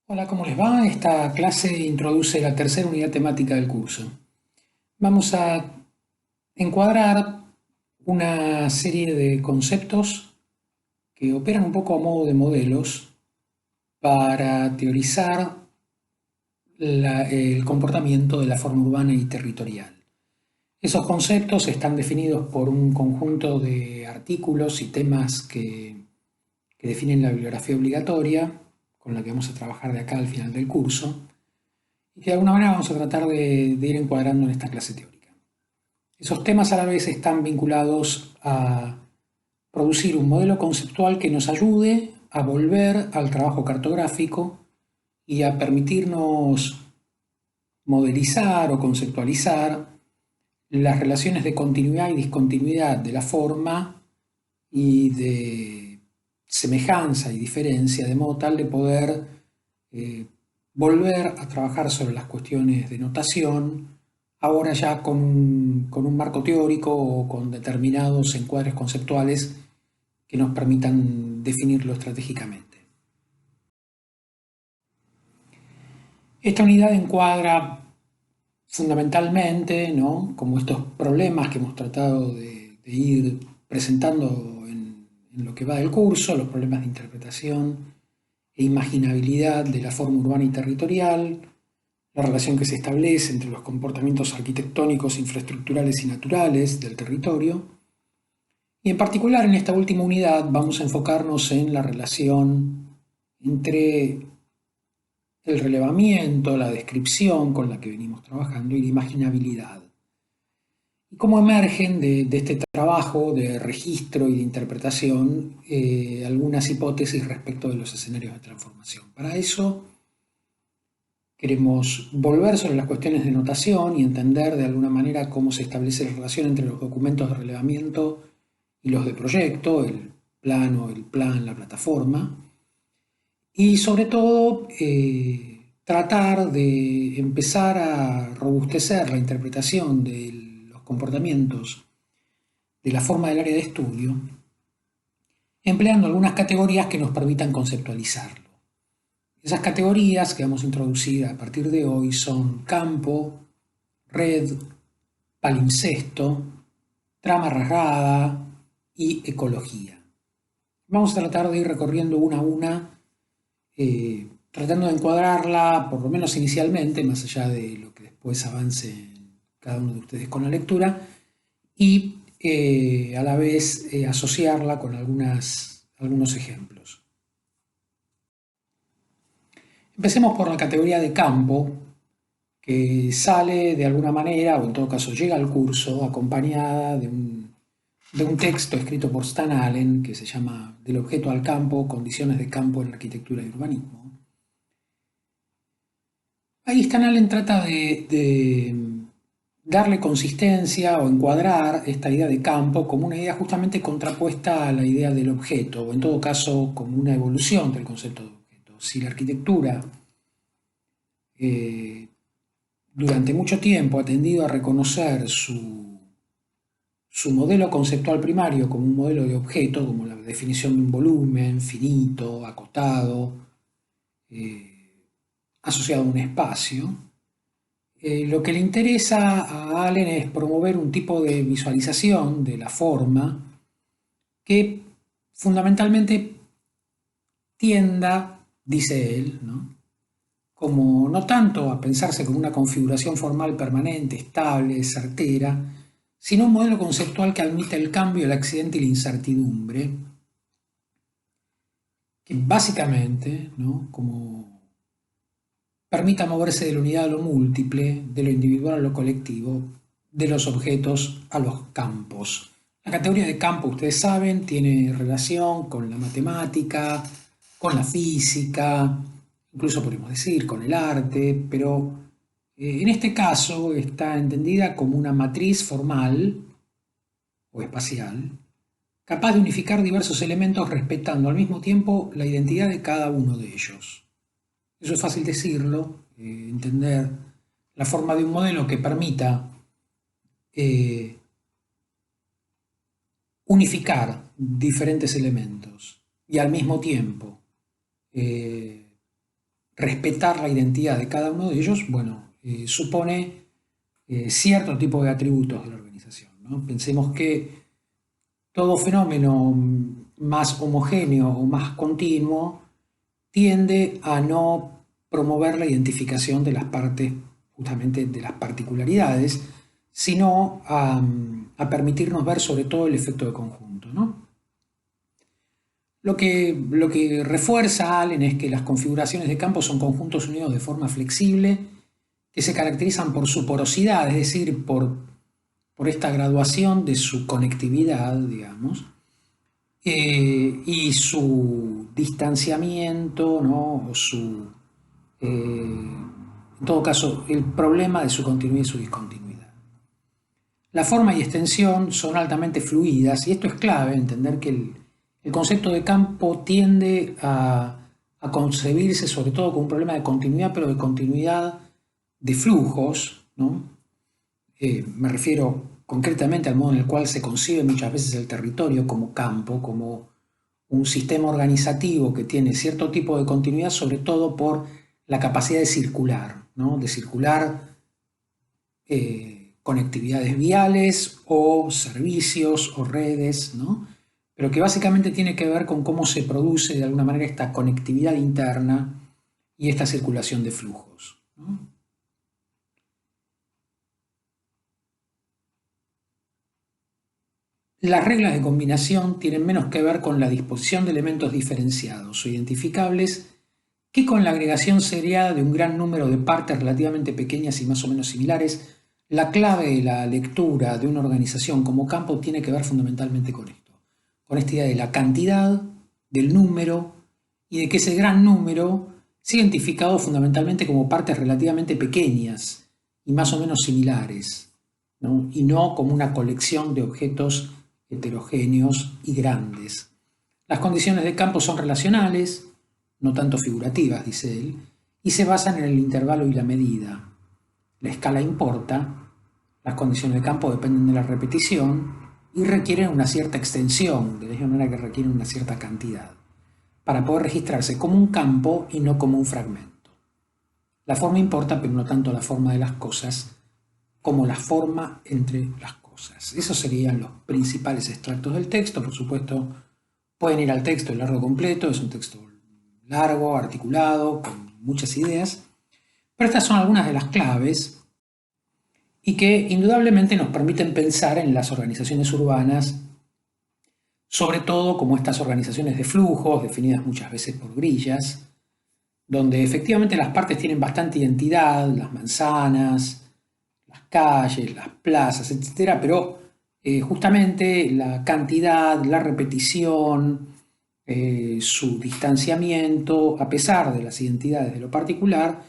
Hola, ¿cómo les va? Esta clase introduce la tercera unidad temática del curso. Vamos a encuadrar una serie de conceptos que operan un poco a modo de modelos para teorizar el comportamiento de la forma urbana y territorial. Esos conceptos están definidos por un conjunto de artículos y temas que definen la bibliografía obligatoria, con la que vamos a trabajar de acá al final del curso, y que de alguna manera vamos a tratar de ir encuadrando en esta clase teórica. Esos temas a la vez están vinculados a producir un modelo conceptual que nos ayude a volver al trabajo cartográfico y a permitirnos modelizar o conceptualizar las relaciones de continuidad y discontinuidad de la forma y de semejanza y diferencia, de modo tal de poder eh, volver a trabajar sobre las cuestiones de notación, ahora ya con un marco teórico o con determinados encuadres conceptuales que nos permitan definirlo estratégicamente. Esta unidad encuadra fundamentalmente, ¿no?, como estos problemas que hemos tratado de ir presentando en lo que va del curso, los problemas de interpretación e imaginabilidad de la forma urbana y territorial, la relación que se establece entre los comportamientos arquitectónicos, infraestructurales y naturales del territorio. Y en particular en esta última unidad vamos a enfocarnos en la relación entre el relevamiento, la descripción con la que venimos trabajando y la imaginabilidad. Y cómo emergen de este trabajo de registro y de interpretación algunas hipótesis respecto de los escenarios de transformación. Para eso queremos volver sobre las cuestiones de notación y entender de alguna manera cómo se establece la relación entre los documentos de relevamiento y los de proyecto, el plano, el plan, la plataforma, y sobre todo tratar de empezar a robustecer la interpretación de los comportamientos de la forma del área de estudio, empleando algunas categorías que nos permitan conceptualizarlo. Esas categorías que vamos a introducir a partir de hoy son campo, red, palimpsesto, trama rasgada y ecología. Vamos a tratar de ir recorriendo una a una, tratando de encuadrarla, por lo menos inicialmente, más allá de lo que después avance cada uno de ustedes con la lectura, y a la vez asociarla con algunos ejemplos. Empecemos por la categoría de campo, que sale de alguna manera, o en todo caso llega al curso, acompañada de un texto escrito por Stan Allen, que se llama Del objeto al campo, condiciones de campo en arquitectura y urbanismo. Ahí Stan Allen trata de darle consistencia o encuadrar esta idea de campo como una idea justamente contrapuesta a la idea del objeto, o en todo caso como una evolución del concepto de objeto. Si la arquitectura eh, durante mucho tiempo ha tendido a reconocer su modelo conceptual primario como un modelo de objeto, como la definición de un volumen finito, acotado, asociado a un espacio. Lo que le interesa a Allen es promover un tipo de visualización de la forma que fundamentalmente tienda, dice él, ¿no?, como no tanto a pensarse como una configuración formal permanente, estable, certera, sino un modelo conceptual que admite el cambio, el accidente y la incertidumbre, que básicamente, ¿no?, como permita moverse de la unidad a lo múltiple, de lo individual a lo colectivo, de los objetos a los campos. La categoría de campo, ustedes saben, tiene relación con la matemática, con la física, incluso podemos decir con el arte, pero en este caso está entendida como una matriz formal o espacial, capaz de unificar diversos elementos respetando al mismo tiempo la identidad de cada uno de ellos. Eso es fácil decirlo, entender la forma de un modelo que permita eh, unificar diferentes elementos y al mismo tiempo eh, respetar la identidad de cada uno de ellos, bueno, supone cierto tipo de atributos de la organización, ¿no? Pensemos que todo fenómeno más homogéneo o más continuo tiende a no promover la identificación de las partes, justamente de las particularidades, sino a permitirnos ver sobre todo el efecto de conjunto, ¿no? Lo que refuerza Allen es que las configuraciones de campo son conjuntos unidos de forma flexible que se caracterizan por su porosidad, es decir, por esta graduación de su conectividad, digamos, y su distanciamiento, ¿no? En todo caso, el problema de su continuidad y su discontinuidad. La forma y extensión son altamente fluidas, y esto es clave, entender que el concepto de campo tiende a concebirse sobre todo como un problema de continuidad, pero de continuidad de flujos, ¿no? Me refiero concretamente al modo en el cual se concibe muchas veces el territorio como campo, como un sistema organizativo que tiene cierto tipo de continuidad, sobre todo por la capacidad de circular, ¿no? De circular conectividades viales o servicios o redes, ¿no? Pero que básicamente tiene que ver con cómo se produce de alguna manera esta conectividad interna y esta circulación de flujos, ¿no? Las reglas de combinación tienen menos que ver con la disposición de elementos diferenciados o identificables que con la agregación seriada de un gran número de partes relativamente pequeñas y más o menos similares. La clave de la lectura de una organización como campo tiene que ver fundamentalmente con esto, con esta idea de la cantidad, del número y de que ese gran número sea identificado fundamentalmente como partes relativamente pequeñas y más o menos similares, ¿no? Y no como una colección de objetos heterogéneos y grandes. Las condiciones de campo son relacionales, no tanto figurativas, dice él, y se basan en el intervalo y la medida. La escala importa, las condiciones de campo dependen de la repetición y requieren una cierta extensión, de la misma manera que requieren una cierta cantidad, para poder registrarse como un campo y no como un fragmento. La forma importa, pero no tanto la forma de las cosas como la forma entre las cosas. Esos serían los principales extractos del texto. Por supuesto, pueden ir al texto el largo completo, es un texto largo, articulado, con muchas ideas, pero estas son algunas de las claves y que indudablemente nos permiten pensar en las organizaciones urbanas, sobre todo como estas organizaciones de flujos, definidas muchas veces por grillas, donde efectivamente las partes tienen bastante identidad, las manzanas, las calles, las plazas, etcétera, pero justamente la cantidad, la repetición, su distanciamiento, a pesar de las identidades de lo particular,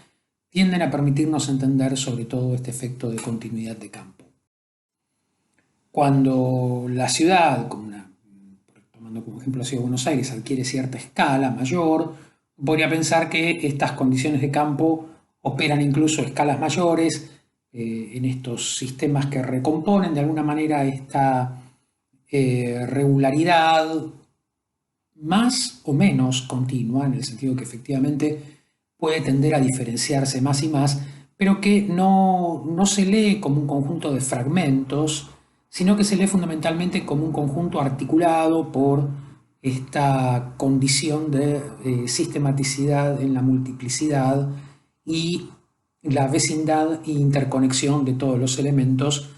tienden a permitirnos entender sobre todo este efecto de continuidad de campo. Cuando la ciudad, tomando como ejemplo la ciudad de Buenos Aires, adquiere cierta escala mayor, podría pensar que estas condiciones de campo operan incluso a escalas mayores en estos sistemas que recomponen de alguna manera esta regularidad más o menos continua, en el sentido que efectivamente puede tender a diferenciarse más y más, pero que no se lee como un conjunto de fragmentos, sino que se lee fundamentalmente como un conjunto articulado por esta condición de sistematicidad en la multiplicidad y la vecindad e interconexión de todos los elementos,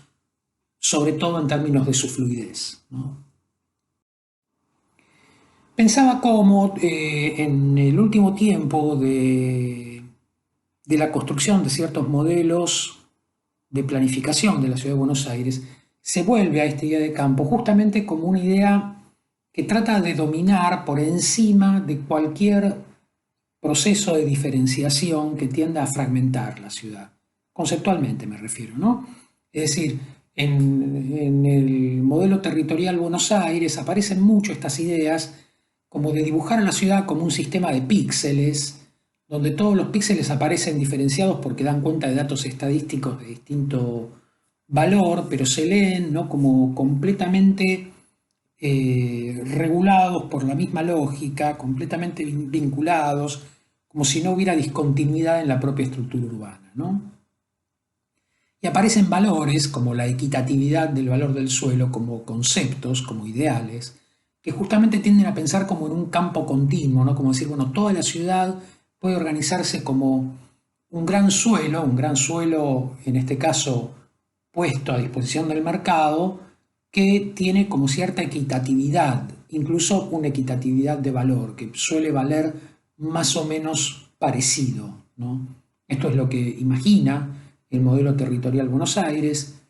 sobre todo en términos de su fluidez, ¿no? Pensaba cómo en el último tiempo de la construcción de ciertos modelos de planificación de la ciudad de Buenos Aires, se vuelve a esta idea de campo justamente como una idea que trata de dominar por encima de cualquier proceso de diferenciación que tienda a fragmentar la ciudad. Conceptualmente me refiero, ¿no? Es decir, en el modelo territorial Buenos Aires aparecen mucho estas ideas como de dibujar a la ciudad como un sistema de píxeles, donde todos los píxeles aparecen diferenciados porque dan cuenta de datos estadísticos de distinto valor, pero se leen, ¿no?, como completamente regulados por la misma lógica, completamente vinculados, como si no hubiera discontinuidad en la propia estructura urbana, ¿no? Y aparecen valores como la equitatividad del valor del suelo, como conceptos, como ideales, que justamente tienden a pensar como en un campo continuo, ¿no? Como decir, bueno, toda la ciudad puede organizarse como un gran suelo en este caso puesto a disposición del mercado, que tiene como cierta equitatividad, incluso una equitatividad de valor, que suele valer más o menos parecido, ¿no? Esto es lo que imagina el modelo territorial Buenos Aires.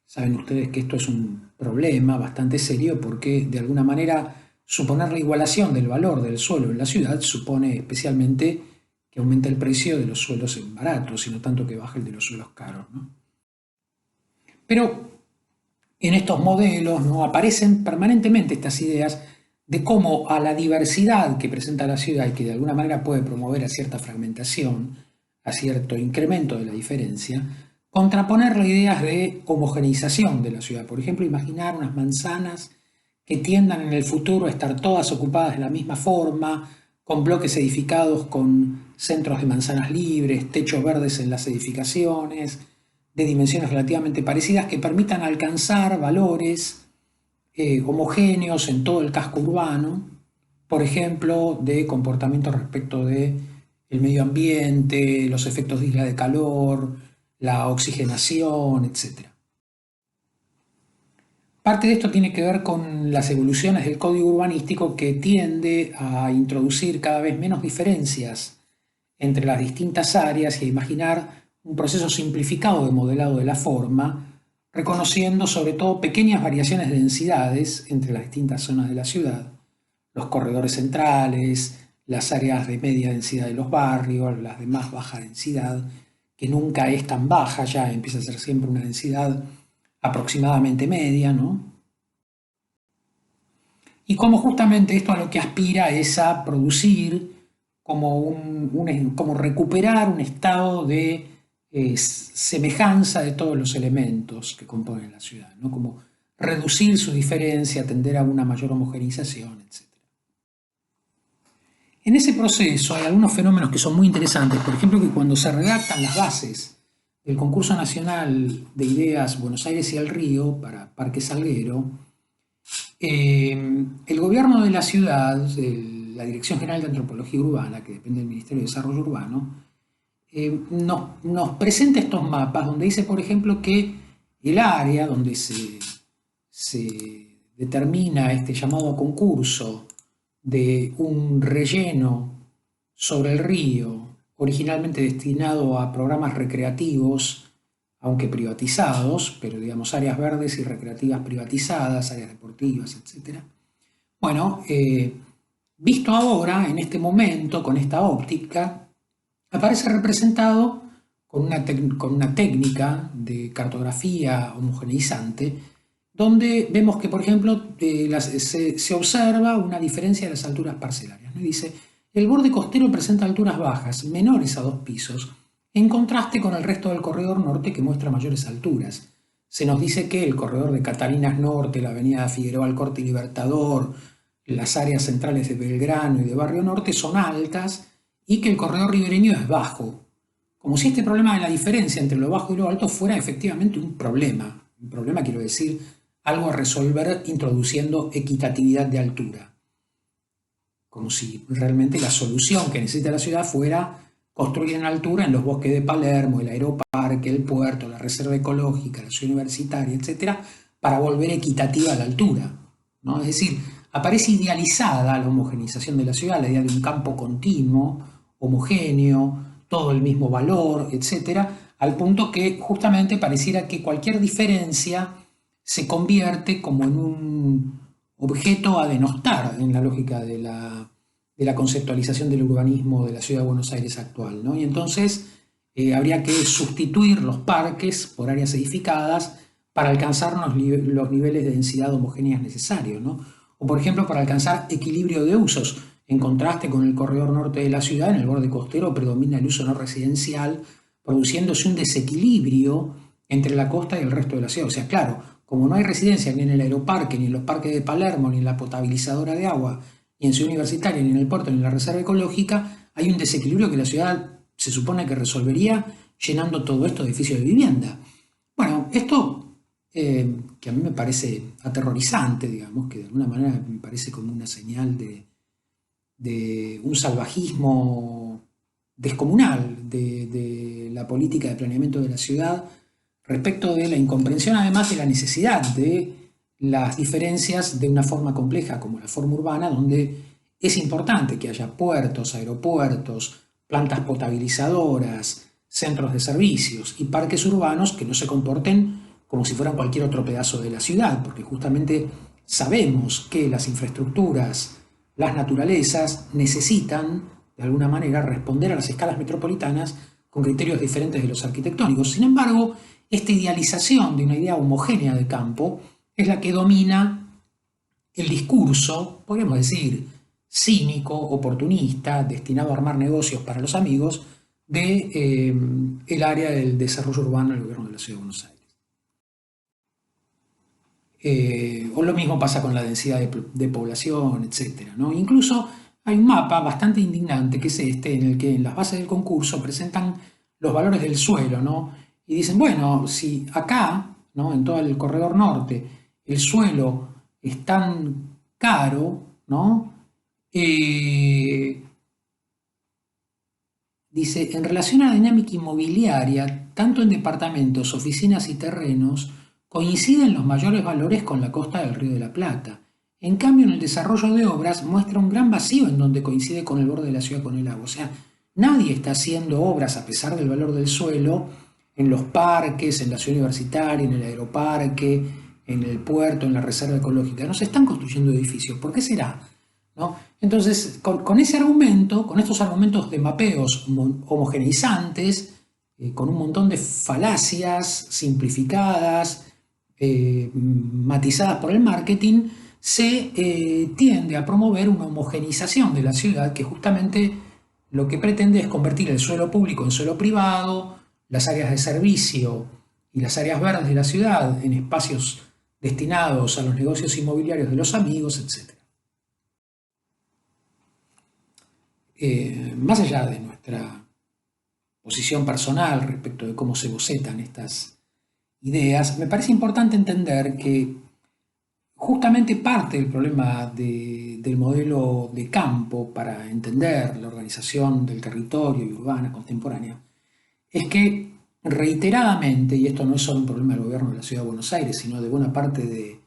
Saben ustedes que esto es un problema bastante serio porque de alguna manera suponer la igualación del valor del suelo en la ciudad supone especialmente que aumente el precio de los suelos baratos y no tanto que baje el de los suelos caros, ¿no? Pero en estos modelos, ¿no?, aparecen permanentemente estas ideas de cómo a la diversidad que presenta la ciudad y que de alguna manera puede promover a cierta fragmentación, a cierto incremento de la diferencia, contraponerle ideas de homogeneización de la ciudad. Por ejemplo, imaginar unas manzanas que tiendan en el futuro a estar todas ocupadas de la misma forma, con bloques edificados con centros de manzanas libres, techos verdes en las edificaciones, de dimensiones relativamente parecidas que permitan alcanzar valores homogéneos en todo el casco urbano, por ejemplo, de comportamiento respecto de el medio ambiente, los efectos de isla de calor, la oxigenación, etc. Parte de esto tiene que ver con las evoluciones del código urbanístico que tiende a introducir cada vez menos diferencias entre las distintas áreas y a imaginar un proceso simplificado de modelado de la forma, reconociendo sobre todo pequeñas variaciones de densidades entre las distintas zonas de la ciudad, los corredores centrales, las áreas de media densidad de los barrios, las de más baja densidad, que nunca es tan baja, ya empieza a ser siempre una densidad aproximadamente media, ¿no? Y cómo justamente esto a lo que aspira es a producir como recuperar un estado de semejanza de todos los elementos que componen la ciudad, ¿no? Como reducir su diferencia, tender a una mayor homogeneización, etc. En ese proceso hay algunos fenómenos que son muy interesantes, por ejemplo, que cuando se redactan las bases del concurso nacional de ideas Buenos Aires y el Río para Parque Salguero, el gobierno de la ciudad, la Dirección General de Antropología Urbana, que depende del Ministerio de Desarrollo Urbano, nos presenta estos mapas donde dice, por ejemplo, que el área donde se determina este llamado concurso de un relleno sobre el río, originalmente destinado a programas recreativos, aunque privatizados, pero digamos áreas verdes y recreativas privatizadas, áreas deportivas, etc. Bueno, visto ahora, en este momento, con esta óptica, aparece representado con una técnica de cartografía homogeneizante, donde vemos que, por ejemplo, se observa una diferencia de las alturas parcelarias, ¿no? Dice, el borde costero presenta alturas bajas, menores a 2 pisos, en contraste con el resto del corredor norte que muestra mayores alturas. Se nos dice que el corredor de Catalinas Norte, la avenida Figueroa Alcorte y Libertador, las áreas centrales de Belgrano y de Barrio Norte son altas y que el corredor ribereño es bajo. Como si este problema de la diferencia entre lo bajo y lo alto fuera efectivamente un problema. Un problema, quiero decir, algo a resolver introduciendo equitatividad de altura. Como si realmente la solución que necesita la ciudad fuera construir en altura en los bosques de Palermo, el aeroparque, el puerto, la reserva ecológica, la ciudad universitaria, etc., para volver equitativa la altura, ¿no? Es decir, aparece idealizada la homogeneización de la ciudad, la idea de un campo continuo, homogéneo, todo el mismo valor, etc., al punto que justamente pareciera que cualquier diferencia se convierte como en un objeto a denostar en la lógica de la conceptualización del urbanismo de la ciudad de Buenos Aires actual, ¿no? Y entonces habría que sustituir los parques por áreas edificadas para alcanzar los niveles de densidad homogéneas necesarios, ¿no? O por ejemplo para alcanzar equilibrio de usos. En contraste con el corredor norte de la ciudad, en el borde costero predomina el uso no residencial, produciéndose un desequilibrio entre la costa y el resto de la ciudad. O sea, claro, como no hay residencia ni en el aeroparque, ni en los parques de Palermo, ni en la potabilizadora de agua, ni en Ciudad Universitaria, ni en el puerto, ni en la reserva ecológica, hay un desequilibrio que la ciudad se supone que resolvería llenando todo esto de edificios de vivienda. Bueno, esto que a mí me parece aterrorizante, digamos, que de alguna manera me parece como una señal de un salvajismo descomunal de la política de planeamiento de la ciudad respecto de la incomprensión, además de la necesidad de las diferencias de una forma compleja como la forma urbana, donde es importante que haya puertos, aeropuertos, plantas potabilizadoras, centros de servicios y parques urbanos que no se comporten como si fueran cualquier otro pedazo de la ciudad, porque justamente sabemos que las infraestructuras, las naturalezas necesitan, de alguna manera, responder a las escalas metropolitanas con criterios diferentes de los arquitectónicos. Sin embargo, esta idealización de una idea homogénea de campo es la que domina el discurso, podríamos decir, cínico, oportunista, destinado a armar negocios para los amigos del área del desarrollo urbano del gobierno de la Ciudad de Buenos Aires. O lo mismo pasa con la densidad de población, etc., ¿no? Incluso hay un mapa bastante indignante, que es este, en el que en las bases del concurso presentan los valores del suelo, ¿no? Y dicen, bueno, si acá, ¿no?, en todo el corredor norte, el suelo es tan caro, ¿no? Dice, en relación a la dinámica inmobiliaria, tanto en departamentos, oficinas y terrenos, coinciden los mayores valores con la costa del Río de la Plata. En cambio, en el desarrollo de obras muestra un gran vacío en donde coincide con el borde de la ciudad con el agua. O sea, nadie está haciendo obras a pesar del valor del suelo en los parques, en la ciudad universitaria, en el aeroparque, en el puerto, en la reserva ecológica. No se están construyendo edificios. ¿Por qué será? ¿No? Entonces, con ese argumento, con estos argumentos de mapeos homogeneizantes, con un montón de falacias simplificadas, matizadas por el marketing, se tiende a promover una homogeneización de la ciudad que justamente lo que pretende es convertir el suelo público en suelo privado, las áreas de servicio y las áreas verdes de la ciudad en espacios destinados a los negocios inmobiliarios de los amigos, etc. Más allá de nuestra posición personal respecto de cómo se bocetan estas ideas, me parece importante entender que justamente parte del problema del modelo de campo para entender la organización del territorio y urbana contemporánea es que reiteradamente, y esto no es solo un problema del gobierno de la Ciudad de Buenos Aires, sino de buena parte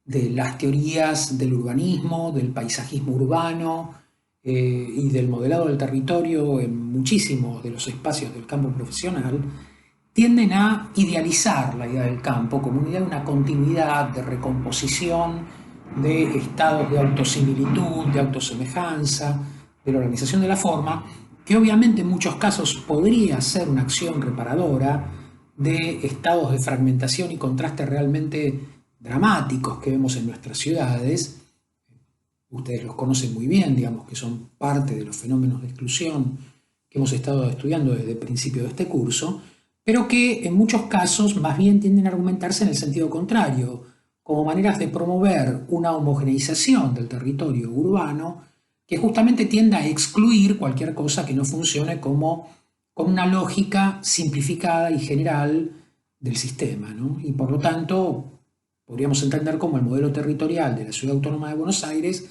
de las teorías del urbanismo, del paisajismo urbano, y del modelado del territorio en muchísimos de los espacios del campo profesional, tienden a idealizar la idea del campo como una idea de una continuidad, de recomposición, de estados de autosimilitud, de autosemejanza, de la organización de la forma, que obviamente en muchos casos podría ser una acción reparadora de estados de fragmentación y contraste realmente dramáticos que vemos en nuestras ciudades. Ustedes los conocen muy bien, digamos que son parte de los fenómenos de exclusión que hemos estado estudiando desde el principio de este curso, pero que en muchos casos más bien tienden a argumentarse en el sentido contrario, como maneras de promover una homogeneización del territorio urbano que justamente tienda a excluir cualquier cosa que no funcione como con una lógica simplificada y general del sistema, ¿no? Y por lo tanto, podríamos entender como el modelo territorial de la Ciudad Autónoma de Buenos Aires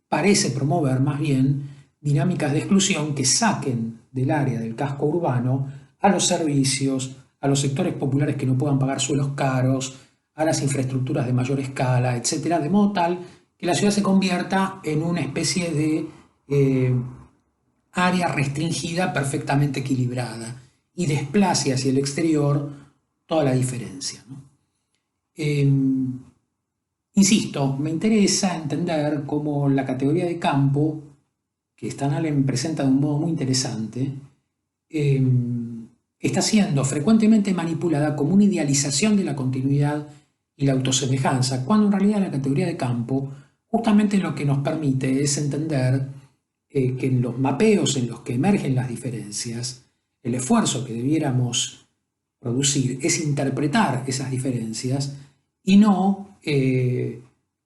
parece promover más bien dinámicas de exclusión que saquen del área del casco urbano a los servicios, a los sectores populares que no puedan pagar suelos caros, a las infraestructuras de mayor escala, etcétera, de modo tal que la ciudad se convierta en una especie de área restringida perfectamente equilibrada y desplace hacia el exterior toda la diferencia, ¿no? Insisto, me interesa entender cómo la categoría de campo, que Stannalen presenta de un modo muy interesante, está siendo frecuentemente manipulada como una idealización de la continuidad y la autosemejanza, cuando en realidad la categoría de campo justamente lo que nos permite es entender que en los mapeos en los que emergen las diferencias, el esfuerzo que debiéramos producir es interpretar esas diferencias y no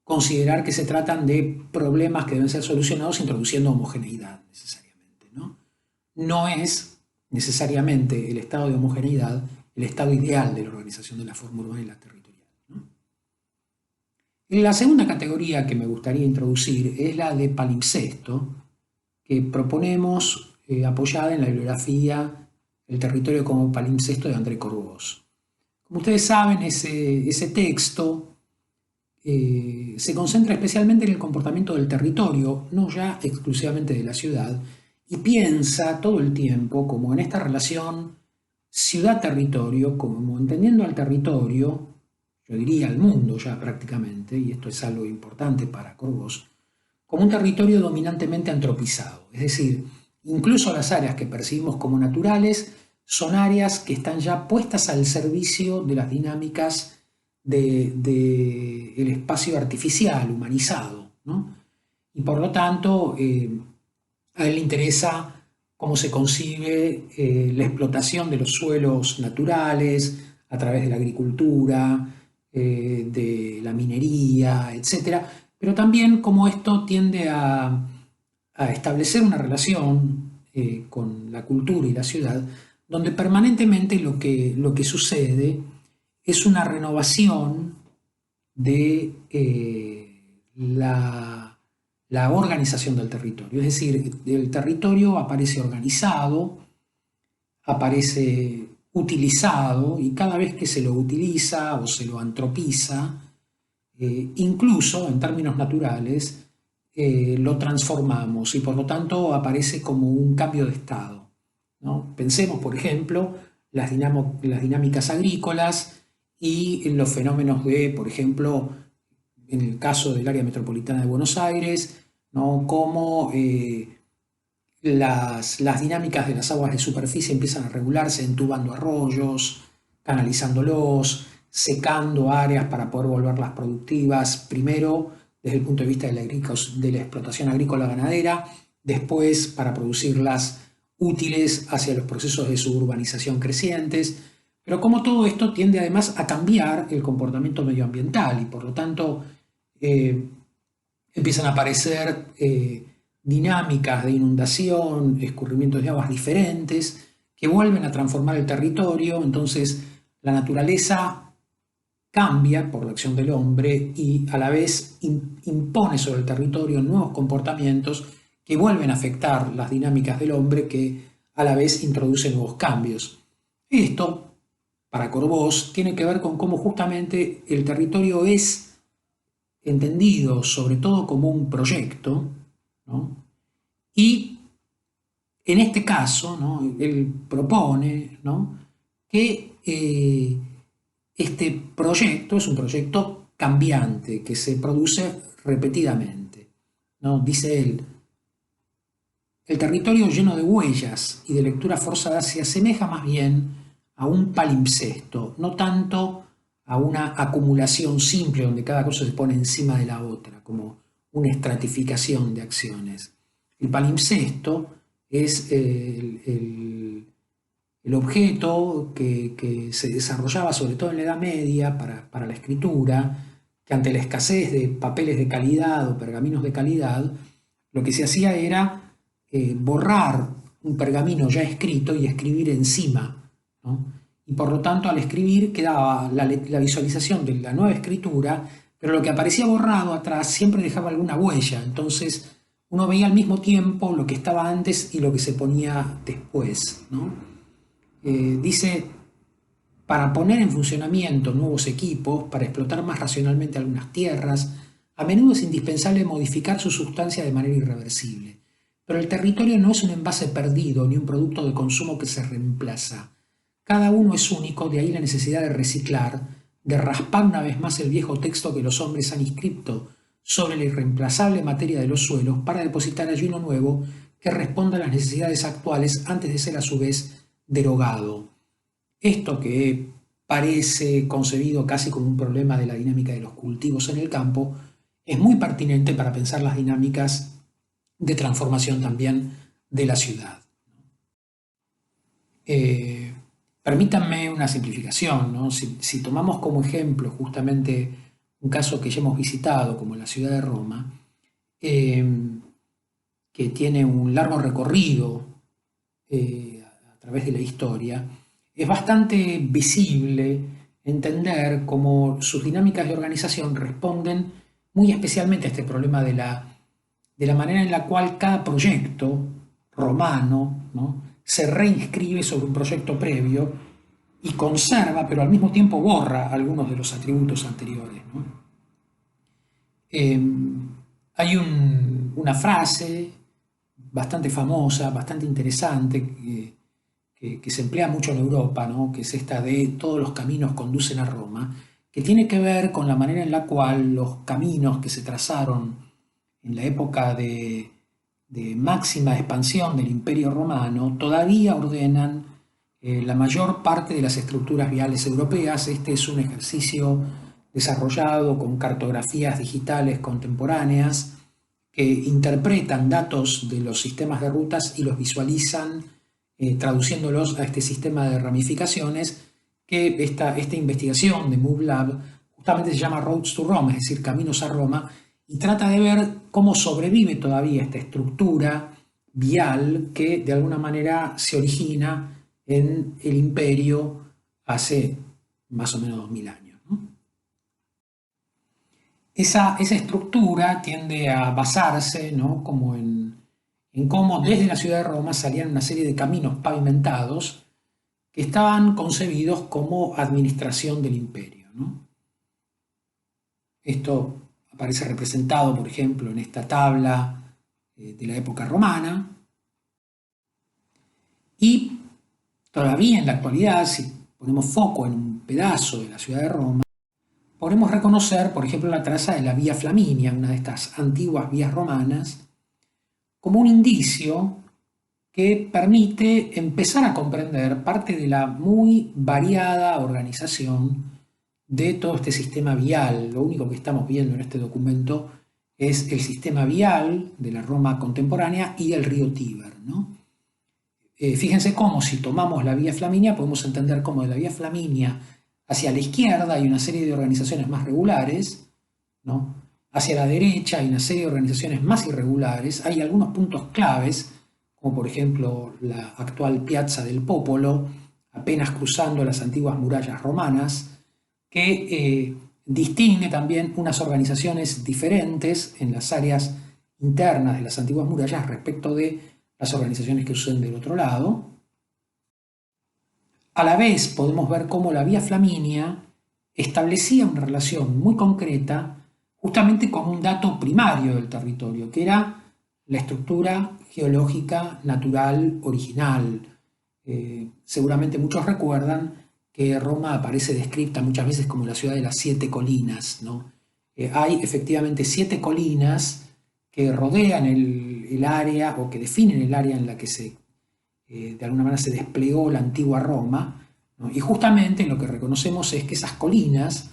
considerar que se tratan de problemas que deben ser solucionados introduciendo homogeneidad necesariamente, ¿no? no es necesariamente el estado de homogeneidad el estado ideal de la organización de la forma urbana y la territorial, ¿no? La segunda categoría que me gustaría introducir es la de palimpsesto, que proponemos apoyada en la bibliografía El territorio como palimpsesto de André Corvós. Como ustedes saben, ese texto se concentra especialmente en el comportamiento del territorio, no ya exclusivamente de la ciudad, y piensa todo el tiempo como en esta relación ciudad-territorio, como entendiendo al territorio, yo diría al mundo ya prácticamente, y esto es algo importante para Corvós, como un territorio dominantemente antropizado. Es decir, incluso las áreas que percibimos como naturales son áreas que están ya puestas al servicio de las dinámicas del espacio artificial, humanizado, ¿no? Y por lo tanto, a él le interesa cómo se concibe la explotación de los suelos naturales a través de la agricultura, de la minería, etcétera, pero también cómo esto tiende a establecer una relación con la cultura y la ciudad, donde permanentemente lo que sucede es una renovación de la organización del territorio. Es decir, el territorio aparece organizado, aparece utilizado, y cada vez que se lo utiliza o se lo antropiza, incluso en términos naturales, lo transformamos y por lo tanto aparece como un cambio de estado, ¿no? Pensemos, por ejemplo, las dinámicas agrícolas y en los fenómenos de, por ejemplo, en el caso del área metropolitana de Buenos Aires, ¿no? Cómo las dinámicas de las aguas de superficie empiezan a regularse entubando arroyos, canalizándolos, secando áreas para poder volverlas productivas, primero desde el punto de vista de la explotación agrícola ganadera, después para producirlas útiles hacia los procesos de suburbanización crecientes, pero como todo esto tiende además a cambiar el comportamiento medioambiental y por lo tanto empiezan a aparecer dinámicas de inundación, escurrimientos de aguas diferentes, que vuelven a transformar el territorio. Entonces la naturaleza cambia por la acción del hombre y a la vez impone sobre el territorio nuevos comportamientos que vuelven a afectar las dinámicas del hombre, que a la vez introducen nuevos cambios. Esto, para Corvós, tiene que ver con cómo justamente el territorio es entendido sobre todo como un proyecto, ¿no? Y en este caso, ¿no? Él propone, ¿no? que este proyecto es un proyecto cambiante, que se produce repetidamente, ¿no? Dice él, el territorio lleno de huellas y de lecturas forzadas se asemeja más bien a un palimpsesto, no tanto a una acumulación simple donde cada cosa se pone encima de la otra, como una estratificación de acciones. El palimpsesto es el objeto que se desarrollaba sobre todo en la Edad Media para la escritura, que ante la escasez de papeles de calidad o pergaminos de calidad, lo que se hacía era borrar un pergamino ya escrito y escribir encima, ¿no? Y por lo tanto al escribir quedaba la visualización de la nueva escritura, pero lo que aparecía borrado atrás siempre dejaba alguna huella. Entonces uno veía al mismo tiempo lo que estaba antes y lo que se ponía después, ¿no? Dice, para poner en funcionamiento nuevos equipos, para explotar más racionalmente algunas tierras, a menudo es indispensable modificar su sustancia de manera irreversible. Pero el territorio no es un envase perdido ni un producto de consumo que se reemplaza. Cada uno es único, de ahí la necesidad de reciclar, de raspar una vez más el viejo texto que los hombres han inscrito sobre la irreemplazable materia de los suelos para depositar allí uno nuevo que responda a las necesidades actuales antes de ser a su vez derogado. Esto que parece concebido casi como un problema de la dinámica de los cultivos en el campo, es muy pertinente para pensar las dinámicas de transformación también de la ciudad. Permítanme una simplificación, ¿no? Si tomamos como ejemplo justamente un caso que ya hemos visitado, como la ciudad de Roma, que tiene un largo recorrido a través de la historia, es bastante visible entender cómo sus dinámicas de organización responden muy especialmente a este problema de la manera en la cual cada proyecto romano, ¿no?, se reinscribe sobre un proyecto previo y conserva, pero al mismo tiempo borra algunos de los atributos anteriores, ¿no? Hay una frase bastante famosa, bastante interesante, que se emplea mucho en Europa, ¿no?, que es esta de todos los caminos conducen a Roma, que tiene que ver con la manera en la cual los caminos que se trazaron en la época de máxima expansión del Imperio Romano todavía ordenan la mayor parte de las estructuras viales europeas. Este es un ejercicio desarrollado con cartografías digitales contemporáneas que interpretan datos de los sistemas de rutas y los visualizan traduciéndolos a este sistema de ramificaciones que esta investigación de MoveLab justamente se llama Roads to Rome, es decir, Caminos a Roma, y trata de ver cómo sobrevive todavía esta estructura vial que de alguna manera se origina en el imperio hace más o menos 2000 años, ¿no? Esa estructura tiende a basarse, ¿no?, como en cómo desde la ciudad de Roma salían una serie de caminos pavimentados que estaban concebidos como administración del imperio, ¿no? Esto aparece representado, por ejemplo, en esta tabla de la época romana. Y todavía en la actualidad, si ponemos foco en un pedazo de la ciudad de Roma, podemos reconocer, por ejemplo, la traza de la Vía Flaminia, una de estas antiguas vías romanas, como un indicio que permite empezar a comprender parte de la muy variada organización de todo este sistema vial. Lo único que estamos viendo en este documento es el sistema vial de la Roma contemporánea y el río Tíber, ¿no? Fíjense cómo si tomamos la Vía Flaminia podemos entender cómo de la Vía Flaminia hacia la izquierda hay una serie de organizaciones más regulares, ¿no? Hacia la derecha hay una serie de organizaciones más irregulares, hay algunos puntos claves, como por ejemplo la actual Piazza del Popolo, apenas cruzando las antiguas murallas romanas, que distingue también unas organizaciones diferentes en las áreas internas de las antiguas murallas respecto de las organizaciones que suceden del otro lado. A la vez podemos ver cómo la Vía Flaminia establecía una relación muy concreta justamente con un dato primario del territorio, que era la estructura geológica natural original. Seguramente muchos recuerdan que Roma aparece descrita muchas veces como la ciudad de las 7 colinas, ¿no? Hay efectivamente 7 colinas que rodean el área o que definen el área en la que de alguna manera se desplegó la antigua Roma, ¿no? Y justamente lo que reconocemos es que esas colinas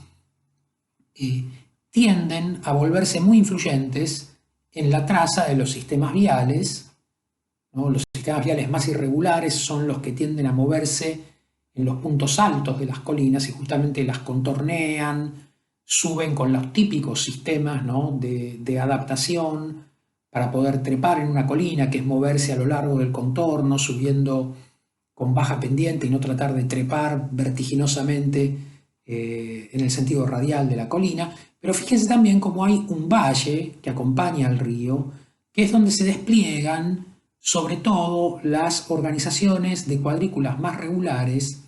tienden a volverse muy influyentes en la traza de los sistemas viales, ¿no? Los sistemas viales más irregulares son los que tienden a moverse en los puntos altos de las colinas y justamente las contornean, suben con los típicos sistemas, ¿no?, de adaptación para poder trepar en una colina, que es moverse a lo largo del contorno, subiendo con baja pendiente y no tratar de trepar vertiginosamente en el sentido radial de la colina. Pero fíjense también cómo hay un valle que acompaña al río, que es donde se despliegan sobre todo las organizaciones de cuadrículas más regulares,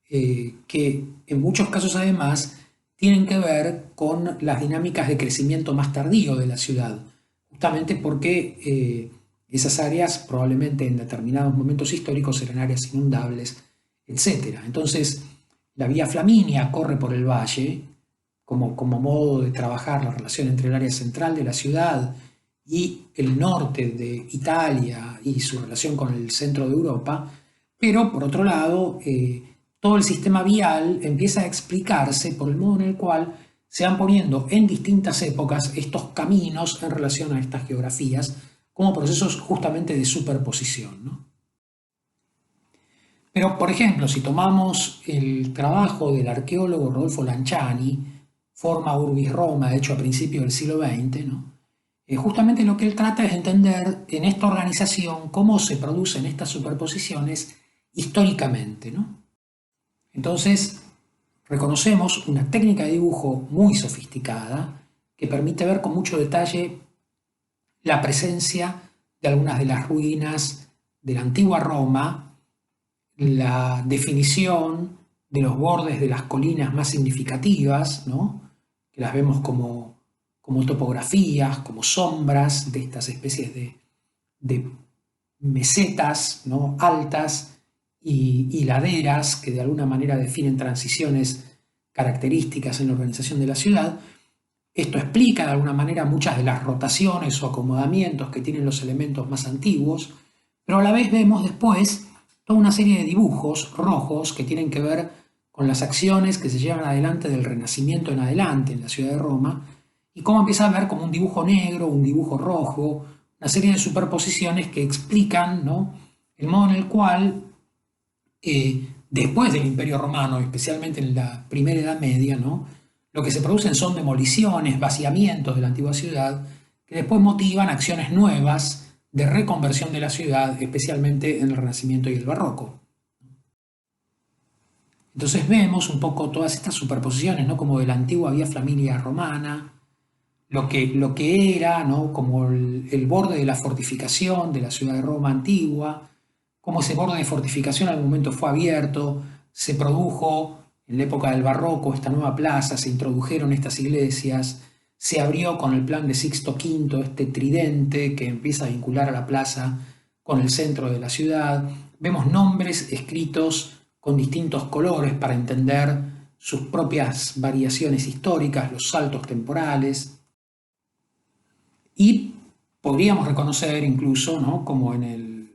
que en muchos casos además tienen que ver con las dinámicas de crecimiento más tardío de la ciudad, justamente porque esas áreas probablemente en determinados momentos históricos eran áreas inundables, etc. Entonces la Vía Flaminia corre por el valle como modo de trabajar la relación entre el área central de la ciudad y el norte de Italia y su relación con el centro de Europa, pero por otro lado todo el sistema vial empieza a explicarse por el modo en el cual se van poniendo en distintas épocas estos caminos en relación a estas geografías como procesos justamente de superposición, ¿no? Pero, por ejemplo, si tomamos el trabajo del arqueólogo Rodolfo Lanciani, Forma Urbis Roma, hecho a principios del siglo XX, ¿no?, Justamente lo que él trata es entender en esta organización cómo se producen estas superposiciones históricamente, ¿no? Entonces, reconocemos una técnica de dibujo muy sofisticada que permite ver con mucho detalle la presencia de algunas de las ruinas de la antigua Roma, la definición de los bordes de las colinas más significativas, ¿no? Que las vemos como topografías, como sombras de estas especies de mesetas, ¿no? Altas y laderas que de alguna manera definen transiciones características en la organización de la ciudad. Esto explica de alguna manera muchas de las rotaciones o acomodamientos que tienen los elementos más antiguos, pero a la vez vemos después toda una serie de dibujos rojos que tienen que ver con las acciones que se llevan adelante del Renacimiento en adelante en la ciudad de Roma, y cómo empieza a ver como un dibujo negro, un dibujo rojo, una serie de superposiciones que explican, ¿no?, el modo en el cual, después del Imperio Romano, especialmente en la Primera Edad Media, ¿no?, lo que se producen son demoliciones, vaciamientos de la antigua ciudad, que después motivan acciones nuevas de reconversión de la ciudad, especialmente en el Renacimiento y el Barroco. Entonces vemos un poco todas estas superposiciones, ¿no?, como de la antigua vía Flaminia romana, lo que era, ¿no?, como el borde de la fortificación de la ciudad de Roma antigua, cómo ese borde de fortificación al momento fue abierto, se produjo en la época del Barroco esta nueva plaza, se introdujeron estas iglesias, se abrió con el plan de Sixto V este tridente que empieza a vincular a la plaza con el centro de la ciudad. Vemos nombres escritos con distintos colores para entender sus propias variaciones históricas, los saltos temporales. Y podríamos reconocer incluso, ¿no?, como en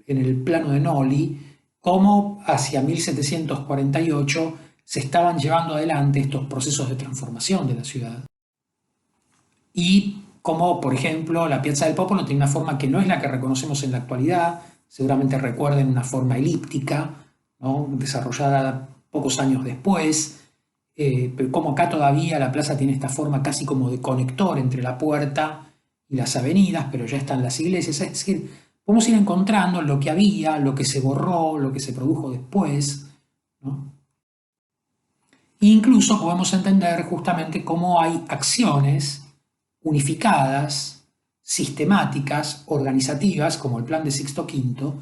el plano de Noli, cómo hacia 1748 se estaban llevando adelante estos procesos de transformación de la ciudad. Y como, por ejemplo, la Piazza del Popolo tiene una forma que no es la que reconocemos en la actualidad, seguramente recuerden una forma elíptica, ¿no?, desarrollada pocos años después, pero como acá todavía la plaza tiene esta forma casi como de conector entre la puerta y las avenidas, pero ya están las iglesias, es decir, podemos ir encontrando lo que había, lo que se borró, lo que se produjo después, ¿no? E incluso podemos entender justamente cómo hay acciones unificadas, sistemáticas, organizativas, como el plan de Sixto V,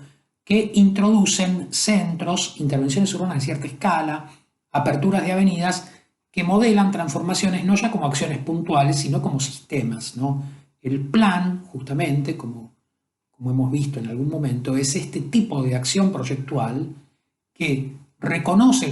que introducen centros, intervenciones urbanas de cierta escala, aperturas de avenidas, que modelan transformaciones no ya como acciones puntuales, sino como sistemas, ¿no? El plan, justamente, como hemos visto en algún momento, es este tipo de acción proyectual que reconoce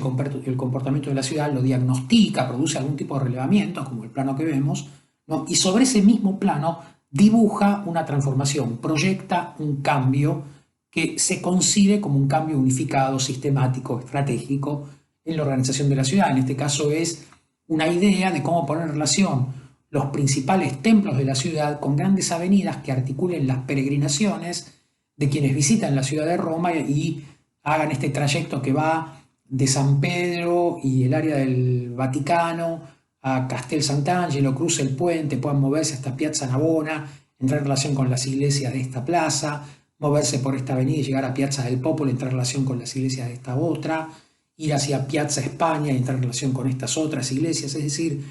el comportamiento de la ciudad, lo diagnostica, produce algún tipo de relevamiento, como el plano que vemos, ¿no?, y sobre ese mismo plano dibuja una transformación, proyecta un cambio que se concibe como un cambio unificado, sistemático, estratégico en la organización de la ciudad. En este caso es una idea de cómo poner en relación los principales templos de la ciudad con grandes avenidas que articulen las peregrinaciones de quienes visitan la ciudad de Roma y hagan este trayecto que va de San Pedro y el área del Vaticano a Castel Sant'Angelo, cruce el puente, puedan moverse hasta Piazza Navona, entrar en relación con las iglesias de esta plaza, moverse por esta avenida y llegar a Piazza del Popolo, entrar en relación con las iglesias de esta otra, ir hacia Piazza España y entrar en relación con estas otras iglesias. Es decir,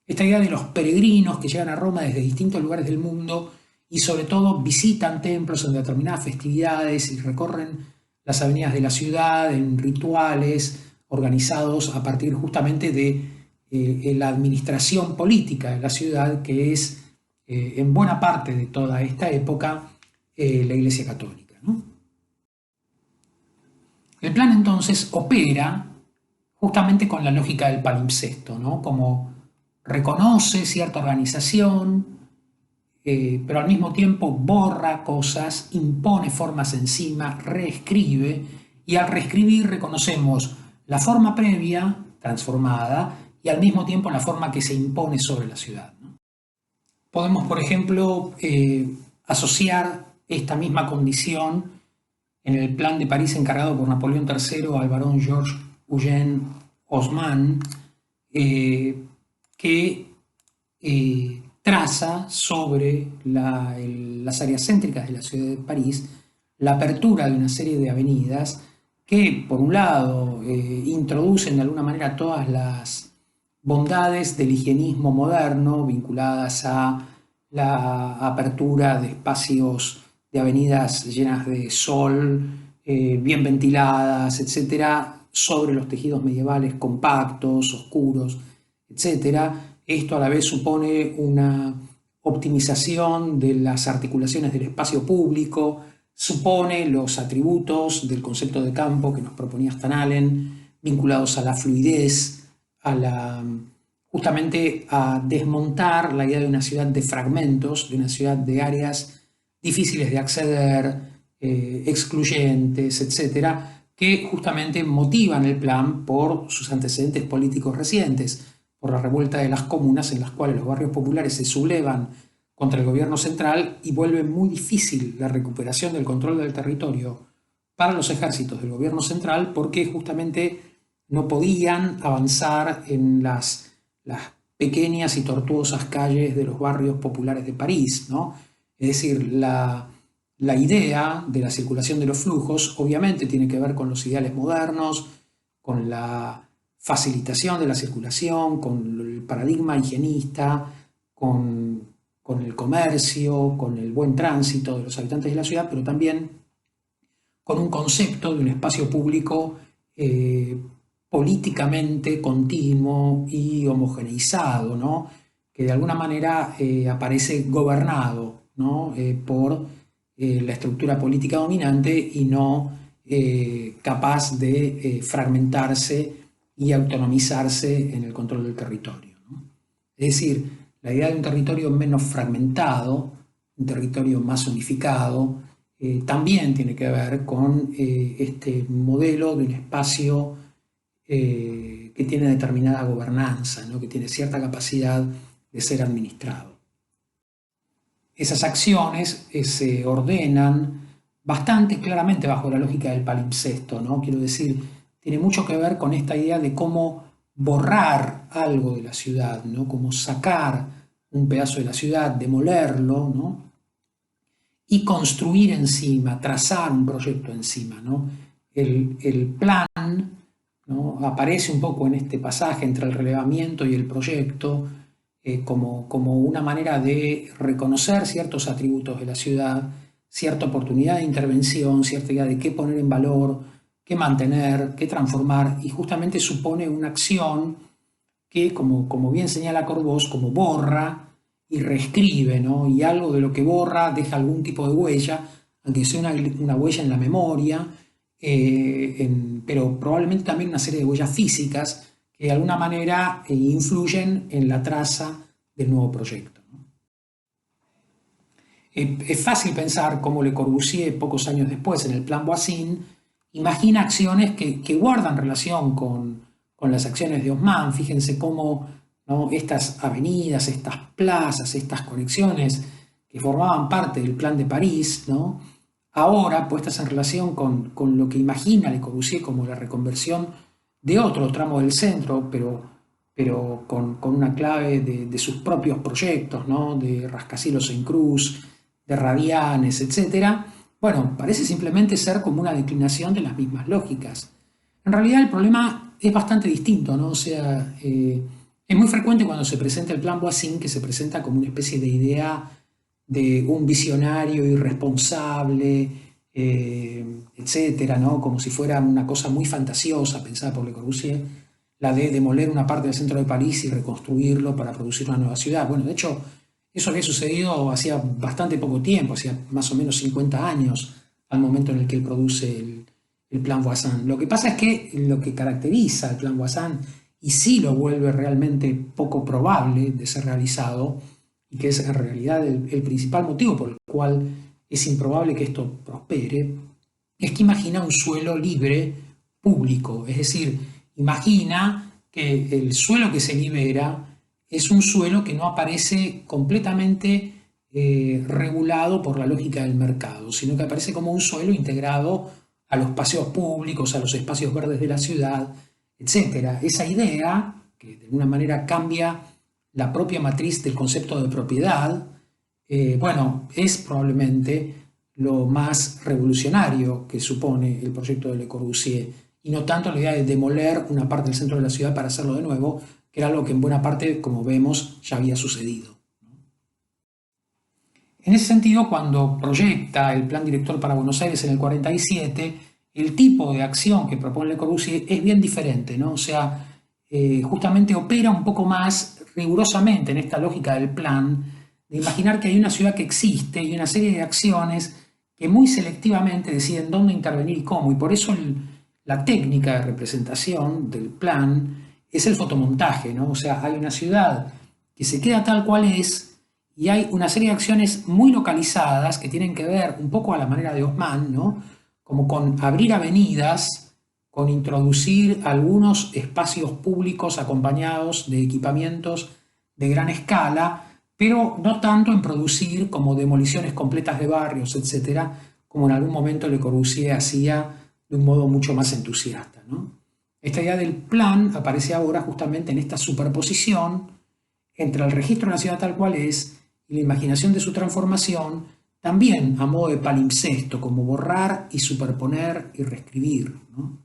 esta idea de los peregrinos que llegan a Roma desde distintos lugares del mundo y sobre todo visitan templos en determinadas festividades y recorren las avenidas de la ciudad en rituales organizados a partir justamente de la administración política de la ciudad, que es en buena parte de toda esta época la Iglesia Católica, ¿no? El plan entonces opera justamente con la lógica del palimpsesto, ¿no?, como reconoce cierta organización, pero al mismo tiempo borra cosas, impone formas encima, reescribe, y al reescribir reconocemos la forma previa, transformada, y al mismo tiempo la forma que se impone sobre la ciudad, ¿no? Podemos, por ejemplo, asociar esta misma condición en el plan de París encargado por Napoleón III al barón Georges Eugène Haussmann, que traza sobre las áreas céntricas de la ciudad de París la apertura de una serie de avenidas que, por un lado, introducen de alguna manera todas las bondades del higienismo moderno vinculadas a la apertura de espacios de avenidas llenas de sol, bien ventiladas, etcétera, sobre los tejidos medievales compactos, oscuros, etcétera. Esto a la vez supone una optimización de las articulaciones del espacio público, supone los atributos del concepto de campo que nos proponía Stan Allen, vinculados a la fluidez, justamente a desmontar la idea de una ciudad de fragmentos, de una ciudad de áreas difíciles de acceder, excluyentes, etcétera, que justamente motivan el plan por sus antecedentes políticos recientes, por la revuelta de las comunas en las cuales los barrios populares se sublevan contra el gobierno central y vuelve muy difícil la recuperación del control del territorio para los ejércitos del gobierno central porque justamente no podían avanzar en las pequeñas y tortuosas calles de los barrios populares de París, ¿no? Es decir, la idea de la circulación de los flujos obviamente tiene que ver con los ideales modernos, con la facilitación de la circulación, con el paradigma higienista, con el comercio, con el buen tránsito de los habitantes de la ciudad, pero también con un concepto de un espacio público políticamente continuo y homogeneizado, ¿no? Que de alguna manera aparece gobernado, ¿no? Por la estructura política dominante y no capaz de fragmentarse y autonomizarse en el control del territorio, ¿no? Es decir, la idea de un territorio menos fragmentado, un territorio más unificado, también tiene que ver con este modelo de un espacio que tiene determinada gobernanza, ¿no? Que tiene cierta capacidad de ser administrado. Esas acciones se ordenan bastante claramente bajo la lógica del palimpsesto, ¿no? Quiero decir, tiene mucho que ver con esta idea de cómo borrar algo de la ciudad, ¿no? Como sacar un pedazo de la ciudad, demolerlo, ¿no? Y construir encima, trazar un proyecto encima, ¿no? El plan, ¿no? Aparece un poco en este pasaje entre el relevamiento y el proyecto como una manera de reconocer ciertos atributos de la ciudad, cierta oportunidad de intervención, cierta idea de qué poner en valor, qué mantener, qué transformar, y justamente supone una acción que, como bien señala Corbós, como borra y reescribe, ¿no? Y algo de lo que borra deja algún tipo de huella, aunque sea una huella en la memoria, pero probablemente también una serie de huellas físicas que de alguna manera influyen en la traza del nuevo proyecto, ¿no? Es fácil pensar cómo Le Corbusier, pocos años después, en el Plan Voisin, imagina acciones que guardan relación con las acciones de Haussmann. Fíjense cómo, ¿no? Estas avenidas, estas plazas, estas conexiones que formaban parte del Plan de París, ¿no? Ahora puestas en relación con lo que imagina Le Corbusier como la reconversión de otro tramo del centro, pero con una clave de sus propios proyectos, ¿no? De Rascacielos en Cruz, de Radianes, etc. Bueno, parece simplemente ser como una declinación de las mismas lógicas. En realidad el problema es bastante distinto, ¿no? O sea, es muy frecuente cuando se presenta el Plan Voisin que se presenta como una especie de idea de un visionario irresponsable, etcétera, ¿no? Como si fuera una cosa muy fantasiosa pensada por Le Corbusier, la de demoler una parte del centro de París y reconstruirlo para producir una nueva ciudad. Bueno, de hecho, eso había sucedido hacía bastante poco tiempo, hacía más o menos 50 años al momento en el que él produce el Plan Voisin. Lo que pasa es que lo que caracteriza el Plan Voisin, y sí lo vuelve realmente poco probable de ser realizado, y que es en realidad el principal motivo por el cual es improbable que esto prospere, es que imagina un suelo libre público, es decir, imagina que el suelo que se libera es un suelo que no aparece completamente regulado por la lógica del mercado, sino que aparece como un suelo integrado a los paseos públicos, a los espacios verdes de la ciudad, etc. Esa idea, que de alguna manera cambia la propia matriz del concepto de propiedad, bueno, es probablemente lo más revolucionario que supone el proyecto de Le Corbusier, y no tanto la idea de demoler una parte del centro de la ciudad para hacerlo de nuevo, que era algo que en buena parte, como vemos, ya había sucedido. En ese sentido, cuando proyecta el plan director para Buenos Aires en el 47, el tipo de acción que propone Le Corbusier es bien diferente, ¿no? O sea, justamente opera un poco más rigurosamente en esta lógica del plan, de imaginar que hay una ciudad que existe y una serie de acciones que muy selectivamente deciden dónde intervenir y cómo, y por eso la técnica de representación del plan es el fotomontaje, ¿no? O sea, hay una ciudad que se queda tal cual es, y hay una serie de acciones muy localizadas que tienen que ver un poco a la manera de Haussmann, ¿no? Como con abrir avenidas, con introducir algunos espacios públicos acompañados de equipamientos de gran escala, pero no tanto en producir como demoliciones completas de barrios, etcétera, como en algún momento Le Corbusier hacía de un modo mucho más entusiasta, ¿no? Esta idea del plan aparece ahora justamente en esta superposición entre el registro de la ciudad tal cual es y la imaginación de su transformación, también a modo de palimpsesto, como borrar y superponer y reescribir, ¿no?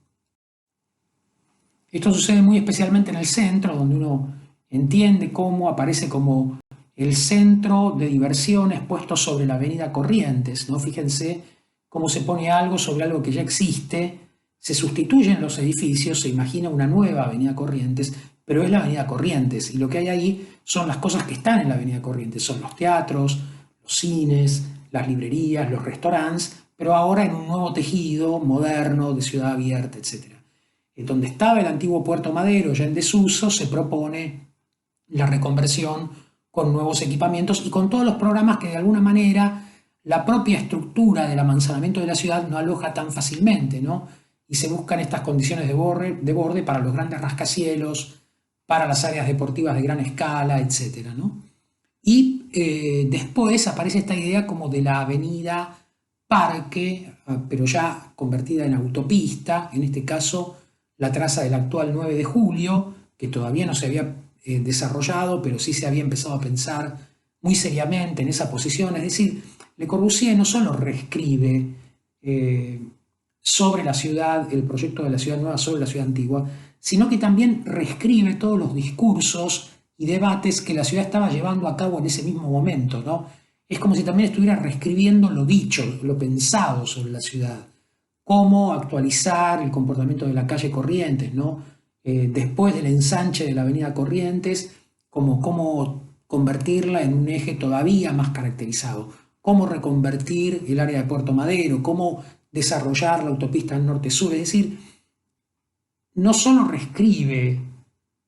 Esto sucede muy especialmente en el centro, donde uno entiende cómo aparece como el centro de diversiones puesto sobre la avenida Corrientes, ¿no? Fíjense cómo se pone algo sobre algo que ya existe, se sustituyen los edificios, se imagina una nueva avenida Corrientes, pero es la avenida Corrientes, y lo que hay ahí son las cosas que están en la avenida Corrientes, son los teatros, los cines, las librerías, los restaurantes, pero ahora en un nuevo tejido moderno de ciudad abierta, etc. Donde estaba el antiguo Puerto Madero, ya en desuso, se propone la reconversión con nuevos equipamientos y con todos los programas que de alguna manera la propia estructura del amanzanamiento de la ciudad no aloja tan fácilmente, ¿no? Y se buscan estas condiciones de borde para los grandes rascacielos, para las áreas deportivas de gran escala, etc., ¿no? Y después aparece esta idea como de la avenida Parque, pero ya convertida en autopista, en este caso la traza del actual 9 de julio, que todavía no se había desarrollado, pero sí se había empezado a pensar muy seriamente en esa posición. Es decir, Le Corbusier no solo reescribe sobre la ciudad, el proyecto de la ciudad nueva sobre la ciudad antigua, sino que también reescribe todos los discursos y debates que la ciudad estaba llevando a cabo en ese mismo momento, ¿no? Es como si también estuviera reescribiendo lo dicho, lo pensado sobre la ciudad. Cómo actualizar el comportamiento de la calle Corrientes, ¿no? Después del ensanche de la avenida Corrientes, cómo convertirla en un eje todavía más caracterizado. Cómo reconvertir el área de Puerto Madero, cómo desarrollar la autopista norte-sur. Es decir, no solo reescribe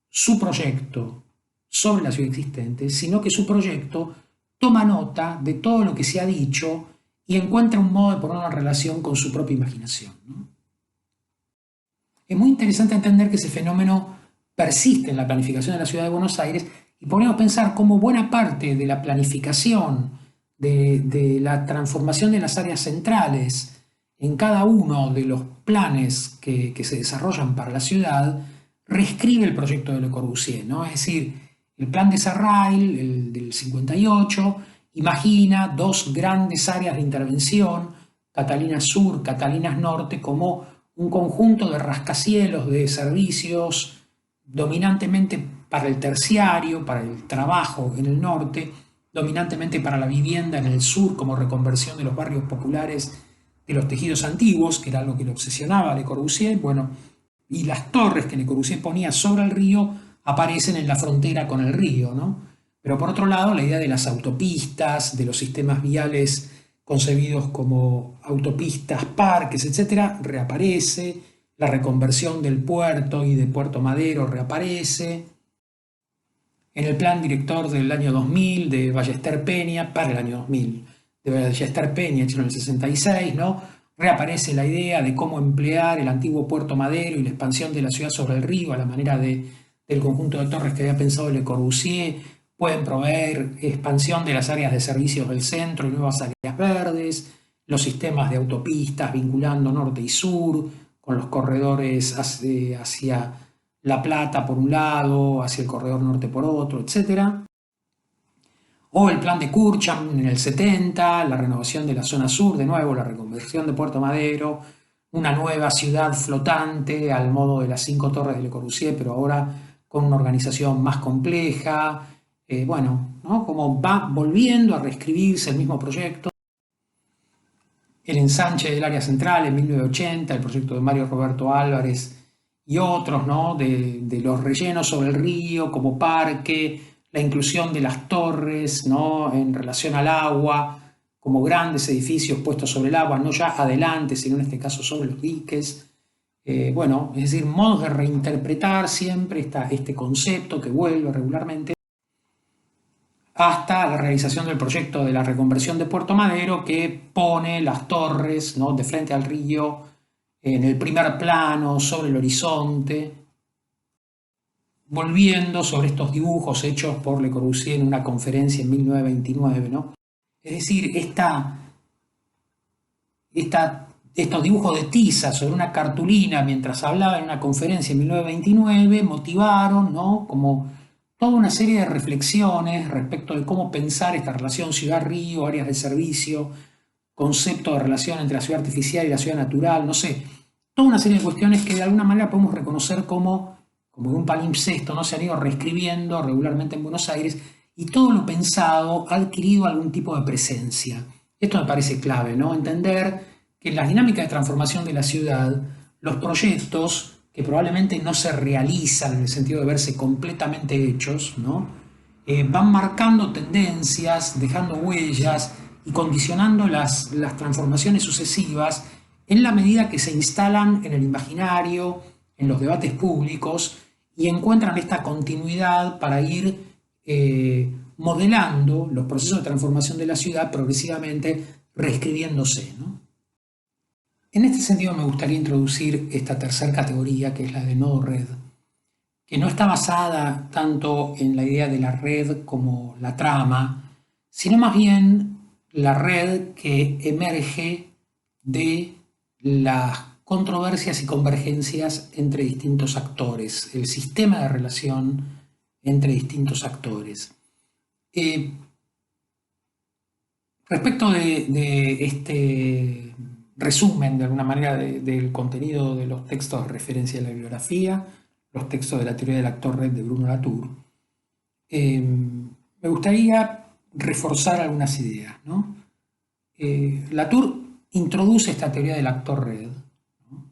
su proyecto sobre la ciudad existente, sino que su proyecto toma nota de todo lo que se ha dicho y encuentra un modo de poner una relación con su propia imaginación, ¿no? Es muy interesante entender que ese fenómeno persiste en la planificación de la ciudad de Buenos Aires y podemos pensar cómo buena parte de la planificación, de la transformación de las áreas centrales en cada uno de los planes que se desarrollan para la ciudad, reescribe el proyecto de Le Corbusier, ¿no? Es decir, el plan de Sarrail, el del 58, imagina dos grandes áreas de intervención, Catalinas Sur, Catalinas Norte, como un conjunto de rascacielos de servicios dominantemente para el terciario, para el trabajo en el norte, dominantemente para la vivienda en el sur, como reconversión de los barrios populares de los tejidos antiguos, que era algo que le obsesionaba a Le Corbusier. Bueno, y las torres que Le Corbusier ponía sobre el río aparecen en la frontera con el río, ¿no? Pero por otro lado, la idea de las autopistas, de los sistemas viales concebidos como autopistas, parques, etcétera, reaparece. La reconversión del puerto y de Puerto Madero reaparece. En el plan director del año 2000 de Ballester Peña, para el año 2000, de Ballester Peña, hecho en el 66, ¿no? Reaparece la idea de cómo emplear el antiguo Puerto Madero y la expansión de la ciudad sobre el río a la manera del conjunto de torres que había pensado Le Corbusier. Pueden proveer expansión de las áreas de servicios del centro y nuevas áreas verdes, los sistemas de autopistas vinculando norte y sur, con los corredores hacia La Plata por un lado, hacia el corredor norte por otro, etc. O el plan de Curcham en el 70, la renovación de la zona sur, de nuevo, la reconversión de Puerto Madero, una nueva ciudad flotante al modo de las 5 torres de Le Corbusier, pero ahora con una organización más compleja. Bueno, ¿no? Como va volviendo a reescribirse el mismo proyecto. El ensanche del área central en 1980, el proyecto de Mario Roberto Álvarez y otros, ¿no? de los rellenos sobre el río como parque, la inclusión de las torres, ¿no? En relación al agua, como grandes edificios puestos sobre el agua, no ya adelante, sino en este caso sobre los diques. Bueno, es decir, modos de reinterpretar siempre este concepto que vuelve regularmente, hasta la realización del proyecto de la reconversión de Puerto Madero, que pone las torres, ¿no? De frente al río en el primer plano, sobre el horizonte, volviendo sobre estos dibujos hechos por Le Corbusier en una conferencia en 1929, ¿no? Es decir, estos dibujos de tiza sobre una cartulina mientras hablaba en una conferencia en 1929 motivaron, ¿no? Como toda una serie de reflexiones respecto de cómo pensar esta relación ciudad-río, áreas de servicio, concepto de relación entre la ciudad artificial y la ciudad natural, no sé, toda una serie de cuestiones que de alguna manera podemos reconocer como de un palimpsesto, ¿no? Se han ido reescribiendo regularmente en Buenos Aires y todo lo pensado ha adquirido algún tipo de presencia. Esto me parece clave, ¿no? Entender que en las dinámicas de transformación de la ciudad, los proyectos que probablemente no se realizan en el sentido de verse completamente hechos, ¿no? Van marcando tendencias, dejando huellas y condicionando las transformaciones sucesivas en la medida que se instalan en el imaginario, en los debates públicos y encuentran esta continuidad para ir modelando los procesos de transformación de la ciudad progresivamente reescribiéndose, ¿no? En este sentido me gustaría introducir esta tercera categoría, que es la de nodo red, que no está basada tanto en la idea de la red como la trama, sino más bien la red que emerge de las controversias y convergencias entre distintos actores, el sistema de relación entre distintos actores. Respecto de este resumen, de alguna manera, del contenido de los textos de referencia de la bibliografía, los textos de la teoría del actor red de Bruno Latour, me gustaría reforzar algunas ideas, ¿no? Latour introduce esta teoría del actor red, ¿no?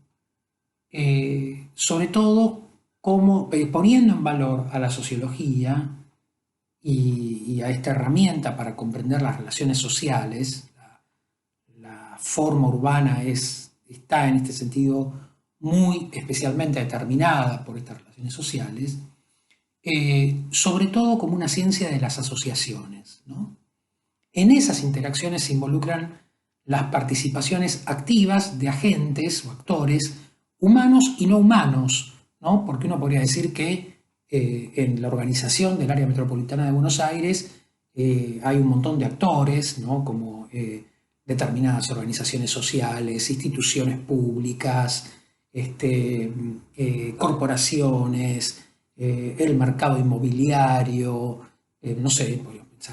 Sobre todo como, poniendo en valor a la sociología y a esta herramienta para comprender las relaciones sociales. La forma urbana está en este sentido muy especialmente determinada por estas relaciones sociales, sobre todo como una ciencia de las asociaciones, ¿no? En esas interacciones se involucran las participaciones activas de agentes o actores humanos y no humanos, ¿no? Porque uno podría decir que en la organización del área metropolitana de Buenos Aires hay un montón de actores, ¿no? Como determinadas organizaciones sociales, instituciones públicas, corporaciones, el mercado inmobiliario, no sé,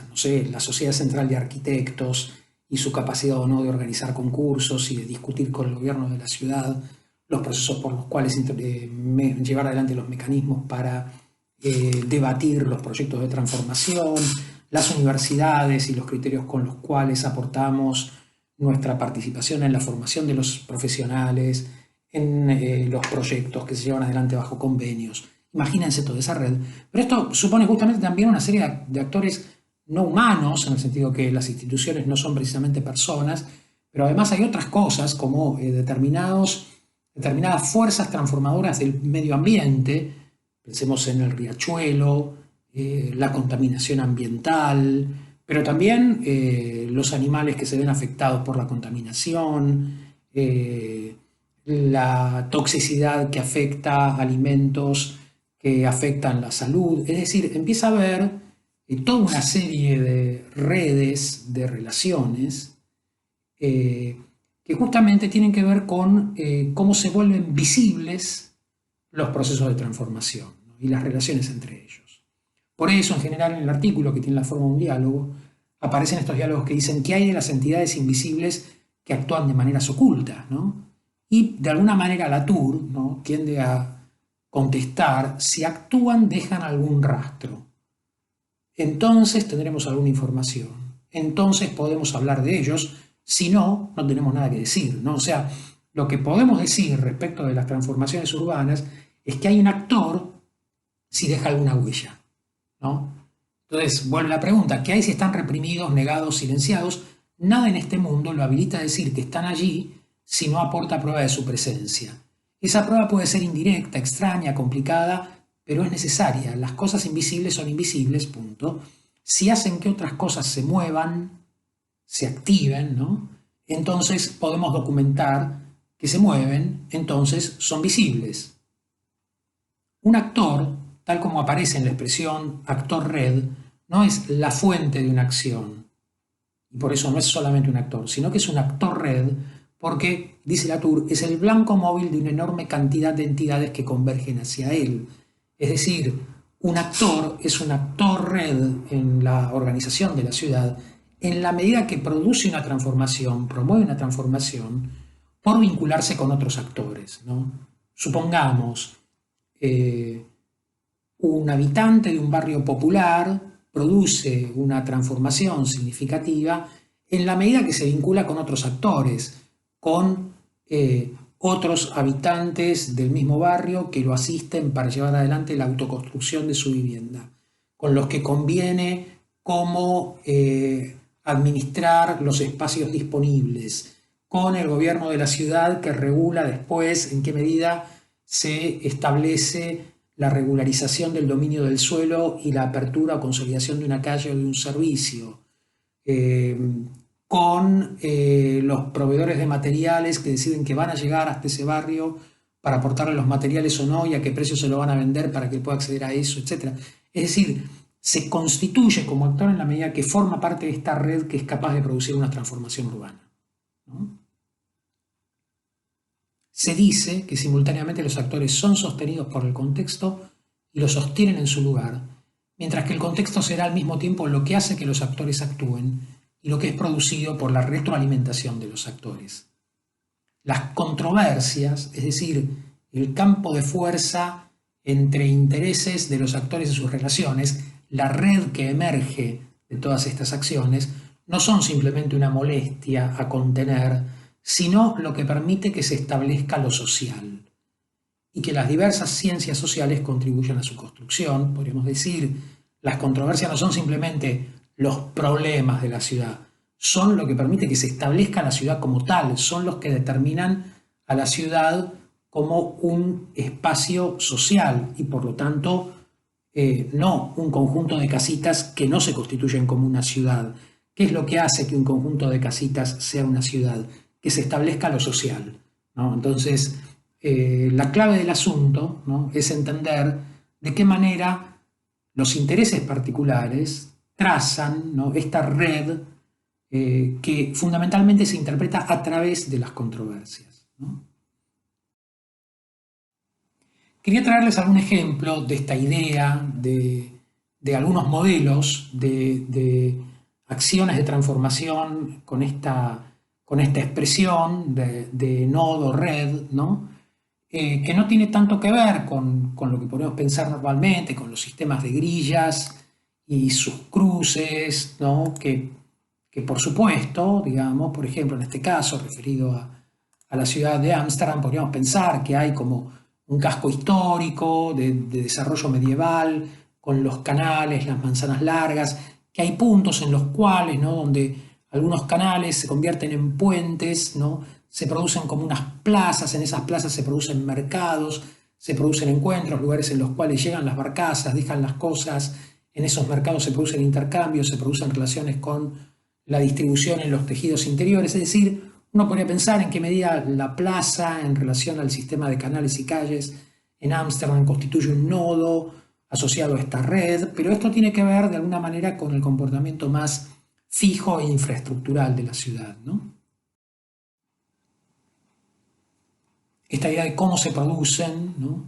no sé, la Sociedad Central de Arquitectos y su capacidad o no de organizar concursos y de discutir con el gobierno de la ciudad los procesos por los cuales llevar adelante los mecanismos para debatir los proyectos de transformación, las universidades y los criterios con los cuales aportamos nuestra participación en la formación de los profesionales, en los proyectos que se llevan adelante bajo convenios. Imagínense toda esa red. Pero esto supone justamente también una serie de actores no humanos, en el sentido que las instituciones no son precisamente personas, pero además hay otras cosas como determinadas fuerzas transformadoras del medio ambiente. Pensemos en el riachuelo, la contaminación ambiental, pero también los animales que se ven afectados por la contaminación, la toxicidad que afecta alimentos que afectan la salud. Es decir, empieza a haber toda una serie de redes, de relaciones, que justamente tienen que ver con cómo se vuelven visibles los procesos de transformación, ¿no? Y las relaciones entre ellos. Por eso, en general, en el artículo, que tiene la forma de un diálogo, aparecen estos diálogos que dicen qué hay de las entidades invisibles que actúan de maneras ocultas, ¿no? Y de alguna manera Latour, ¿no?, tiende a contestar: si actúan, dejan algún rastro. Entonces tendremos alguna información. Entonces podemos hablar de ellos. Si no, no tenemos nada que decir, ¿no? O sea, lo que podemos decir respecto de las transformaciones urbanas es que hay un actor si deja alguna huella, ¿no? Entonces, vuelve la pregunta: ¿qué hay si están reprimidos, negados, silenciados? Nada en este mundo lo habilita a decir que están allí si no aporta prueba de su presencia. Esa prueba puede ser indirecta, extraña, complicada, pero es necesaria. Las cosas invisibles son invisibles, punto. Si hacen que otras cosas se muevan, se activen, ¿no?, entonces podemos documentar que se mueven, entonces son visibles. Un actor, tal como aparece en la expresión actor red, no es la fuente de una acción. Y por eso no es solamente un actor, sino que es un actor red porque, dice Latour, es el blanco móvil de una enorme cantidad de entidades que convergen hacia él. Es decir, un actor es un actor red en la organización de la ciudad en la medida que produce una transformación, promueve una transformación por vincularse con otros actores, ¿no? Supongamos, un habitante de un barrio popular produce una transformación significativa en la medida que se vincula con otros actores, con otros habitantes del mismo barrio que lo asisten para llevar adelante la autoconstrucción de su vivienda, con los que conviene cómo administrar los espacios disponibles, con el gobierno de la ciudad que regula después en qué medida se establece la regularización del dominio del suelo y la apertura o consolidación de una calle o de un servicio, con los proveedores de materiales que deciden que van a llegar hasta ese barrio para aportarle los materiales o no y a qué precio se lo van a vender para que pueda acceder a eso, etc. Es decir, se constituye como actor en la medida que forma parte de esta red que es capaz de producir una transformación urbana, ¿no? Se dice que simultáneamente los actores son sostenidos por el contexto y lo sostienen en su lugar, mientras que el contexto será al mismo tiempo lo que hace que los actores actúen y lo que es producido por la retroalimentación de los actores. Las controversias, es decir, el campo de fuerza entre intereses de los actores y sus relaciones, la red que emerge de todas estas acciones, no son simplemente una molestia a contener, sino lo que permite que se establezca lo social y que las diversas ciencias sociales contribuyan a su construcción. Podríamos decir, las controversias no son simplemente los problemas de la ciudad, son lo que permite que se establezca la ciudad como tal, son los que determinan a la ciudad como un espacio social y por lo tanto no un conjunto de casitas que no se constituyen como una ciudad. ¿Qué es lo que hace que un conjunto de casitas sea una ciudad? Que se establezca lo social, ¿no? Entonces, la clave del asunto, ¿no?, es entender de qué manera los intereses particulares trazan, ¿no?, esta red que fundamentalmente se interpreta a través de las controversias, ¿no? Quería traerles algún ejemplo de esta idea, de algunos modelos de acciones de transformación con esta expresión de nodo, red, ¿no? Que no tiene tanto que ver con lo que podemos pensar normalmente, con los sistemas de grillas y sus cruces, ¿no? Que por supuesto, digamos, por ejemplo, en este caso, referido a la ciudad de Ámsterdam, podríamos pensar que hay como un casco histórico de desarrollo medieval, con los canales, las manzanas largas, que hay puntos en los cuales, ¿no?, donde algunos canales se convierten en puentes, ¿no?, se producen como unas plazas, en esas plazas se producen mercados, se producen encuentros, lugares en los cuales llegan las barcazas, dejan las cosas, en esos mercados se producen intercambios, se producen relaciones con la distribución en los tejidos interiores, es decir, uno podría pensar en qué medida la plaza en relación al sistema de canales y calles en Ámsterdam constituye un nodo asociado a esta red, pero esto tiene que ver de alguna manera con el comportamiento más fijo e infraestructural de la ciudad, ¿no? Esta idea de cómo se producen, ¿no?,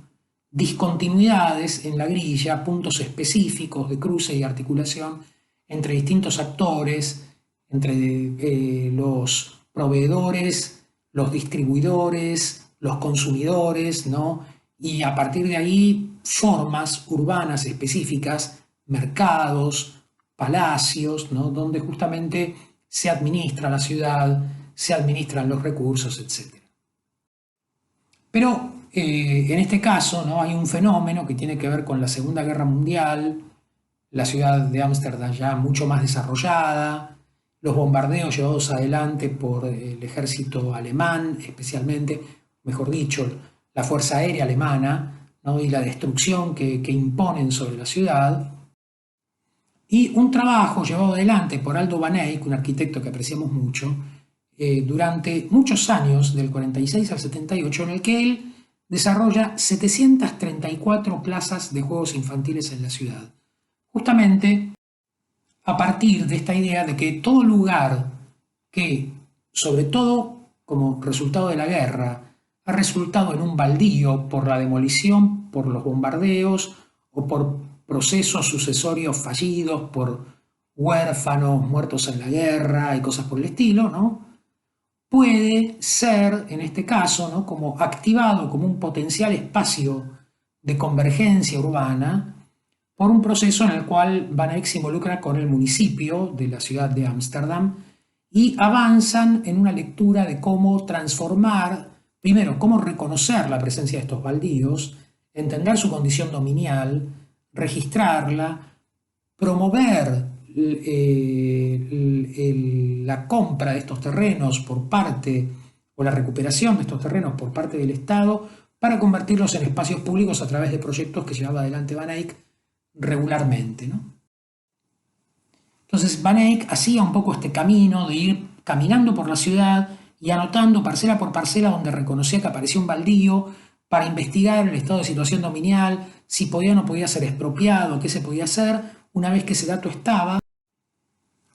discontinuidades en la grilla, puntos específicos de cruce y articulación entre distintos actores, entre los proveedores, los distribuidores, los consumidores, ¿no? Y a partir de ahí formas urbanas específicas, mercados, palacios, ¿no? Donde justamente se administra la ciudad, se administran los recursos, etc. Pero en este caso, ¿no? Hay un fenómeno que tiene que ver con la Segunda Guerra Mundial, la ciudad de Ámsterdam ya mucho más desarrollada, los bombardeos llevados adelante por el ejército alemán, especialmente, mejor dicho, la Fuerza Aérea Alemana, ¿no? Y la destrucción que imponen sobre la ciudad. Y un trabajo llevado adelante por Aldo Van Eyck, un arquitecto que apreciamos mucho, durante muchos años, del 46 al 78, en el que él desarrolla 734 plazas de juegos infantiles en la ciudad. Justamente a partir de esta idea de que todo lugar que, sobre todo como resultado de la guerra, ha resultado en un baldío por la demolición, por los bombardeos o por procesos sucesorios fallidos, por huérfanos muertos en la guerra y cosas por el estilo, ¿no? Puede ser, en este caso, ¿no? Como activado como un potencial espacio de convergencia urbana por un proceso en el cual Van Eyck se involucra con el municipio de la ciudad de Ámsterdam y avanzan en una lectura de cómo transformar, primero, cómo reconocer la presencia de estos baldíos, entender su condición dominial, registrarla, promover la compra de estos terrenos por parte, o la recuperación de estos terrenos por parte del Estado, para convertirlos en espacios públicos a través de proyectos que llevaba adelante Van Eyck regularmente, ¿no? Entonces Van Eyck hacía un poco este camino de ir caminando por la ciudad y anotando parcela por parcela donde reconocía que aparecía un baldío para investigar el estado de situación dominial, si podía o no podía ser expropiado, qué se podía hacer. Una vez que ese dato estaba,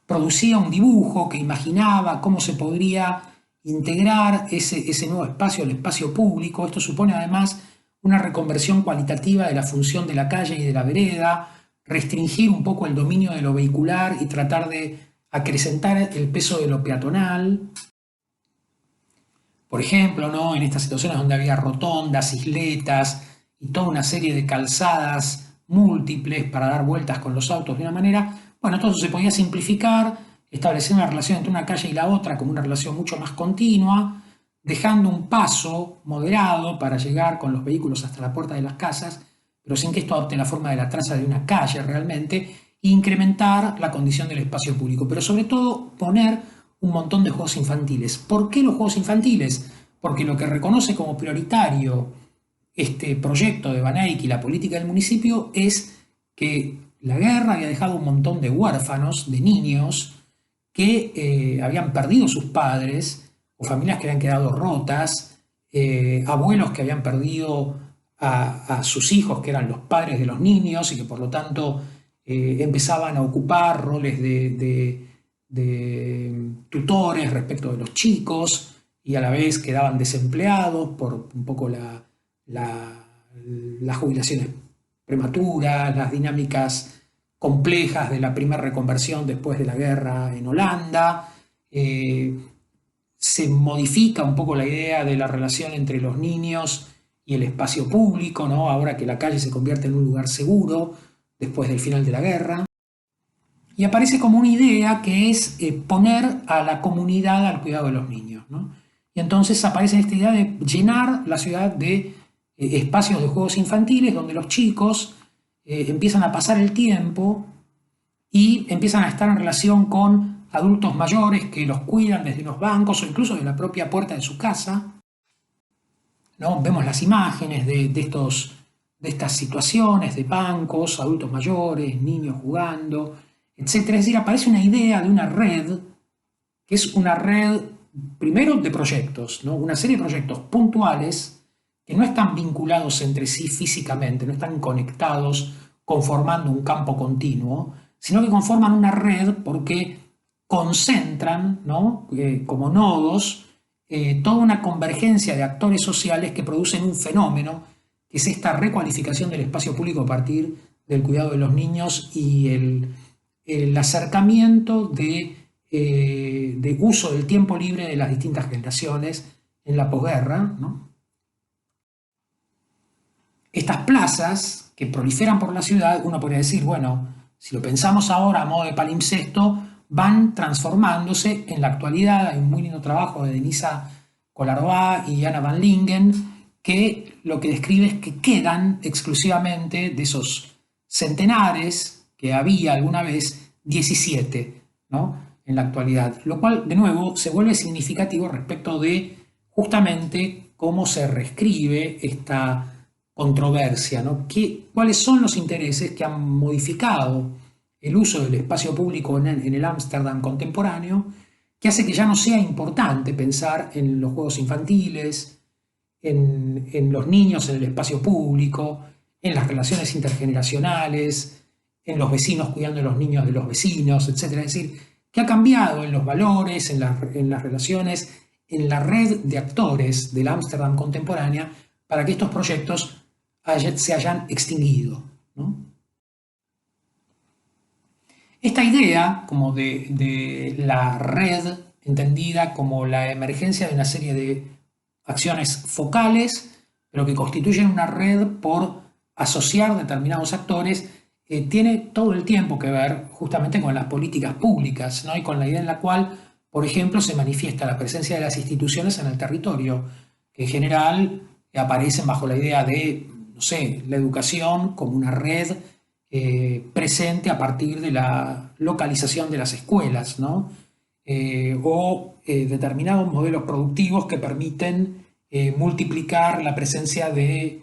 producía un dibujo que imaginaba cómo se podría integrar ese nuevo espacio, el espacio público. Esto supone además una reconversión cualitativa de la función de la calle y de la vereda, restringir un poco el dominio de lo vehicular y tratar de acrecentar el peso de lo peatonal. Por ejemplo, ¿no? En estas situaciones donde había rotondas, isletas y toda una serie de calzadas múltiples para dar vueltas con los autos de una manera, bueno, todo eso se podía simplificar, establecer una relación entre una calle y la otra como una relación mucho más continua, dejando un paso moderado para llegar con los vehículos hasta la puerta de las casas, pero sin que esto adopte la forma de la traza de una calle realmente, e incrementar la condición del espacio público, pero sobre todo poner un montón de juegos infantiles. ¿Por qué los juegos infantiles? Porque lo que reconoce como prioritario este proyecto de Van Eyck y la política del municipio es que la guerra había dejado un montón de huérfanos, de niños, que habían perdido sus padres, o familias que habían quedado rotas, abuelos que habían perdido a sus hijos, que eran los padres de los niños, y que por lo tanto empezaban a ocupar roles de tutores respecto de los chicos, y a la vez quedaban desempleados por un poco las jubilaciones prematuras, las dinámicas complejas de la primera reconversión después de la guerra en Holanda. Se modifica un poco la idea de la relación entre los niños y el espacio público, ¿no? Ahora que la calle se convierte en un lugar seguro después del final de la guerra. Y aparece como una idea que es poner a la comunidad al cuidado de los niños, ¿no? Y entonces aparece esta idea de llenar la ciudad de espacios de juegos infantiles donde los chicos empiezan a pasar el tiempo y empiezan a estar en relación con adultos mayores que los cuidan desde los bancos o incluso de la propia puerta de su casa, ¿no? Vemos las imágenes de estas situaciones de bancos, adultos mayores, niños jugando, etc. Es decir, aparece una idea de una red, que es una red, primero, de proyectos, ¿no? Una serie de proyectos puntuales que no están vinculados entre sí físicamente, no están conectados conformando un campo continuo, sino que conforman una red porque concentran, ¿no? Como nodos, toda una convergencia de actores sociales que producen un fenómeno que es esta recualificación del espacio público a partir del cuidado de los niños y el acercamiento de uso del tiempo libre de las distintas generaciones en la posguerra, ¿no? Estas plazas que proliferan por la ciudad, uno podría decir, bueno, si lo pensamos ahora a modo de palimpsesto, van transformándose en la actualidad. Hay un muy lindo trabajo de Denisa Kolarova y Anna Van Lingen que lo que describe es que quedan exclusivamente de esos centenares que había alguna vez 17, ¿no?, en la actualidad, lo cual de nuevo se vuelve significativo respecto de justamente cómo se reescribe esta controversia, ¿no? ¿Cuáles son los intereses que han modificado el uso del espacio público en el Ámsterdam contemporáneo, que hace que ya no sea importante pensar en los juegos infantiles, en los niños en el espacio público, en las relaciones intergeneracionales, en los vecinos cuidando de los niños de los vecinos, etc. Es decir, que ha cambiado en los valores, en las relaciones, en la red de actores del Ámsterdam contemporánea para que estos proyectos se hayan extinguido, ¿no? Esta idea como de la red entendida como la emergencia de una serie de acciones focales, pero que constituyen una red por asociar determinados actores, tiene todo el tiempo que ver justamente con las políticas públicas, ¿no? Y con la idea en la cual, por ejemplo, se manifiesta la presencia de las instituciones en el territorio, que en general aparecen bajo la idea de, no sé, la educación como una red presente a partir de la localización de las escuelas, ¿no? O determinados modelos productivos que permiten multiplicar la presencia de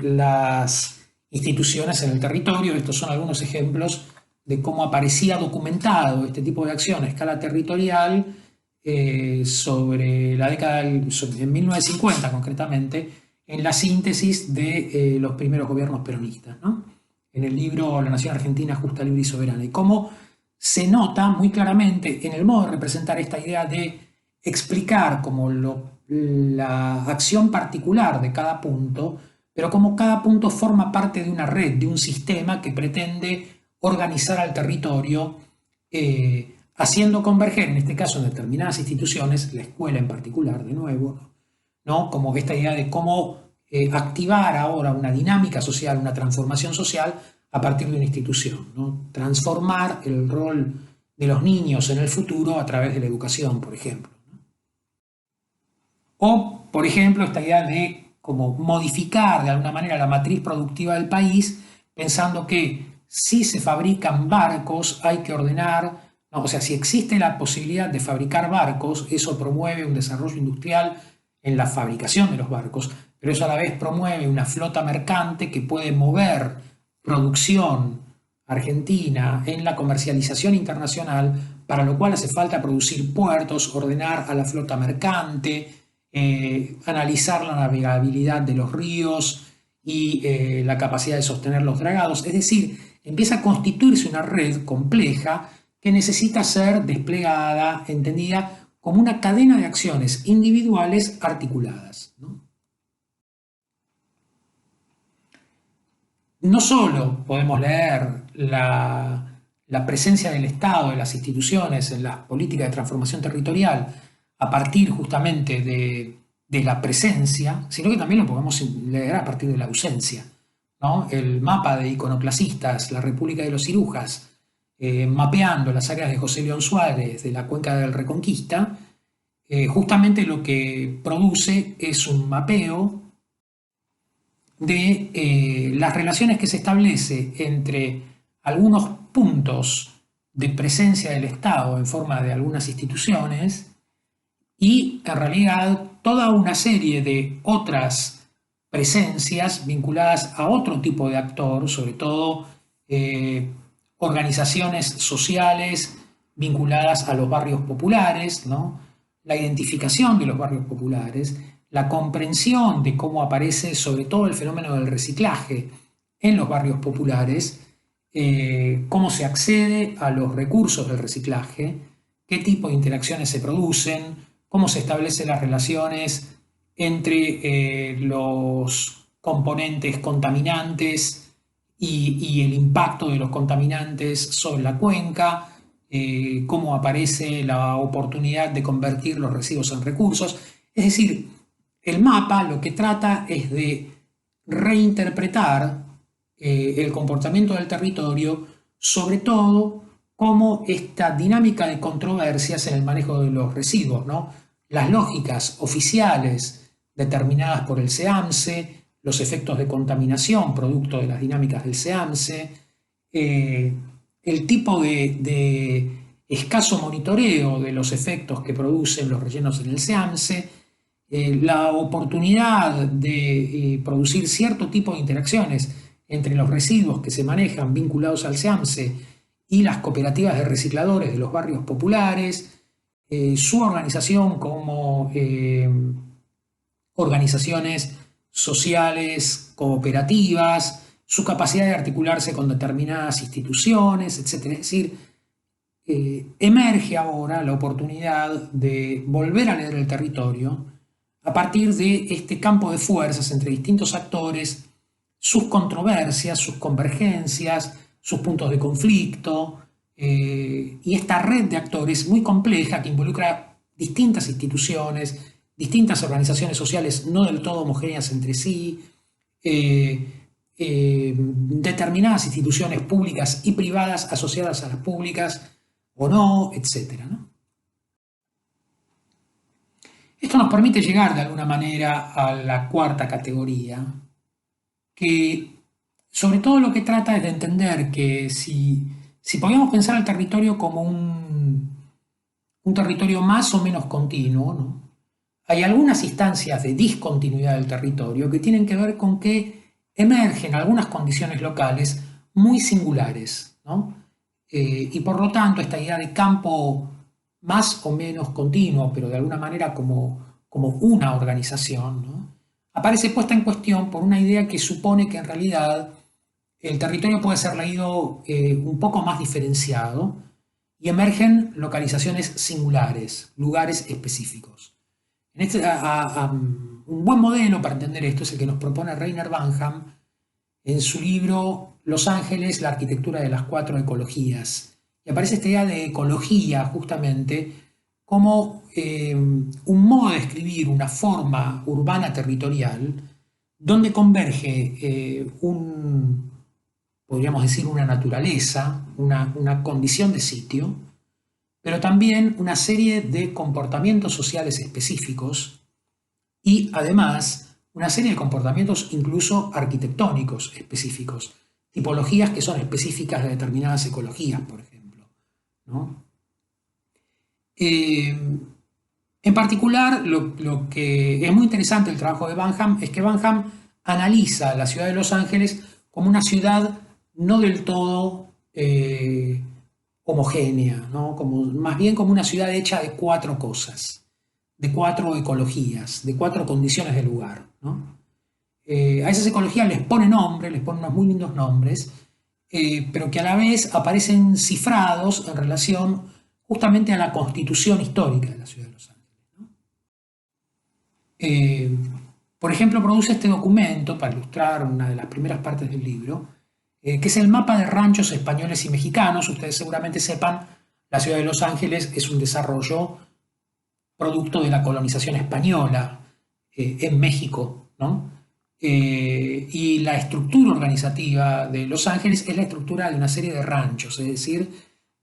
las instituciones en el territorio. Estos son algunos ejemplos de cómo aparecía documentado este tipo de acción a escala territorial sobre la década en 1950 concretamente, en la síntesis de los primeros gobiernos peronistas, ¿no?, en el libro La Nación Argentina Justa, Libre y Soberana, y cómo se nota muy claramente en el modo de representar esta idea de explicar como la acción particular de cada punto, pero como cada punto forma parte de una red, de un sistema que pretende organizar al territorio, haciendo converger, en este caso en determinadas instituciones, la escuela en particular, de nuevo, ¿no?, como esta idea de cómo activar ahora una dinámica social, una transformación social a partir de una institución, ¿no? Transformar el rol de los niños en el futuro a través de la educación, por ejemplo, ¿no? O, por ejemplo, esta idea de como modificar de alguna manera la matriz productiva del país, pensando que si se fabrican barcos hay que ordenar, ¿no? O sea, si existe la posibilidad de fabricar barcos, eso promueve un desarrollo industrial en la fabricación de los barcos, pero eso a la vez promueve una flota mercante que puede mover producción argentina en la comercialización internacional, para lo cual hace falta producir puertos, ordenar a la flota mercante, analizar la navegabilidad de los ríos y la capacidad de sostener los dragados. Es decir, empieza a constituirse una red compleja que necesita ser desplegada, entendida como una cadena de acciones individuales articuladas, ¿no? No solo podemos leer la presencia del Estado, de las instituciones, en las políticas de transformación territorial a partir justamente de la presencia, sino que también lo podemos leer a partir de la ausencia, ¿no? El mapa de iconoclasistas, la República de los Cirujas, mapeando las áreas de José León Suárez de la Cuenca del Reconquista, justamente lo que produce es un mapeo de las relaciones que se establece entre algunos puntos de presencia del Estado en forma de algunas instituciones y en realidad toda una serie de otras presencias vinculadas a otro tipo de actor, sobre todo organizaciones sociales vinculadas a los barrios populares, ¿no?, la identificación de los barrios populares, la comprensión de cómo aparece sobre todo el fenómeno del reciclaje en los barrios populares, cómo se accede a los recursos del reciclaje, qué tipo de interacciones se producen, cómo se establecen las relaciones entre los componentes contaminantes y el impacto de los contaminantes sobre la cuenca, cómo aparece la oportunidad de convertir los residuos en recursos. Es decir, el mapa lo que trata es de reinterpretar el comportamiento del territorio, sobre todo cómo esta dinámica de controversias en el manejo de los residuos, ¿no? Las lógicas oficiales determinadas por el SEAMSE, los efectos de contaminación producto de las dinámicas del SEAMSE, el tipo de escaso monitoreo de los efectos que producen los rellenos en el SEAMSE, la oportunidad de producir cierto tipo de interacciones entre los residuos que se manejan vinculados al SEAMSE y las cooperativas de recicladores de los barrios populares, su organización como organizaciones sociales, cooperativas, su capacidad de articularse con determinadas instituciones, etc. Es decir, emerge ahora la oportunidad de volver a leer el territorio a partir de este campo de fuerzas entre distintos actores, sus controversias, sus convergencias, sus puntos de conflicto, y esta red de actores muy compleja que involucra distintas instituciones, distintas organizaciones sociales no del todo homogéneas entre sí, determinadas instituciones públicas y privadas asociadas a las públicas o no, etc., ¿no? Esto nos permite llegar de alguna manera a la cuarta categoría, que sobre todo lo que trata es de entender que si podíamos pensar el territorio como un territorio más o menos continuo, ¿no? Hay algunas instancias de discontinuidad del territorio que tienen que ver con que emergen algunas condiciones locales muy singulares, ¿no? Y por lo tanto esta idea de campo más o menos continuo, pero de alguna manera como una organización, ¿no? Aparece puesta en cuestión por una idea que supone que en realidad el territorio puede ser leído un poco más diferenciado y emergen localizaciones singulares, lugares específicos. Un buen modelo para entender esto es el que nos propone Rainer Banham en su libro Los Ángeles, la arquitectura de las cuatro ecologías. Y aparece esta idea de ecología justamente como un modo de escribir una forma urbana territorial donde converge podríamos decir, una naturaleza, una condición de sitio, pero también una serie de comportamientos sociales específicos y además una serie de comportamientos incluso arquitectónicos específicos, tipologías que son específicas de determinadas ecologías, por ejemplo, ¿no? En particular, lo que es muy interesante del trabajo de Banham es que Banham analiza la ciudad de Los Ángeles como una ciudad no del todo homogénea, ¿no? Más bien como una ciudad hecha de cuatro cosas, de cuatro ecologías, de cuatro condiciones de lugar, ¿no? A esas ecologías les pone nombre, les pone unos muy lindos nombres, pero que a la vez aparecen cifrados en relación justamente a la constitución histórica de la ciudad de Los Ángeles, ¿no? Por ejemplo, produce este documento para ilustrar una de las primeras partes del libro, que es el mapa de ranchos españoles y mexicanos. Ustedes seguramente sepan, la ciudad de Los Ángeles es un desarrollo producto de la colonización española en México, ¿no? Y la estructura organizativa de Los Ángeles es la estructura de una serie de ranchos, es decir,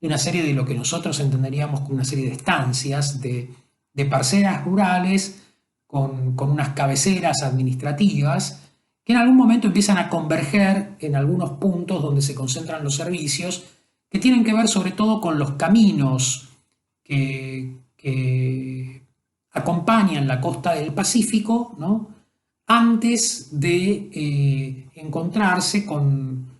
de una serie de lo que nosotros entenderíamos como una serie de estancias, de parcelas rurales con unas cabeceras administrativas que en algún momento empiezan a converger en algunos puntos donde se concentran los servicios, que tienen que ver sobre todo con los caminos que acompañan la costa del Pacífico, ¿no? Antes de encontrarse con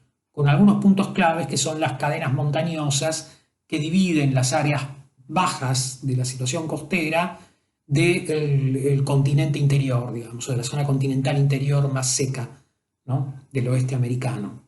algunos puntos claves que son las cadenas montañosas que dividen las áreas bajas de la situación costera del continente interior, digamos, o de la zona continental interior más seca, ¿no? Del oeste americano.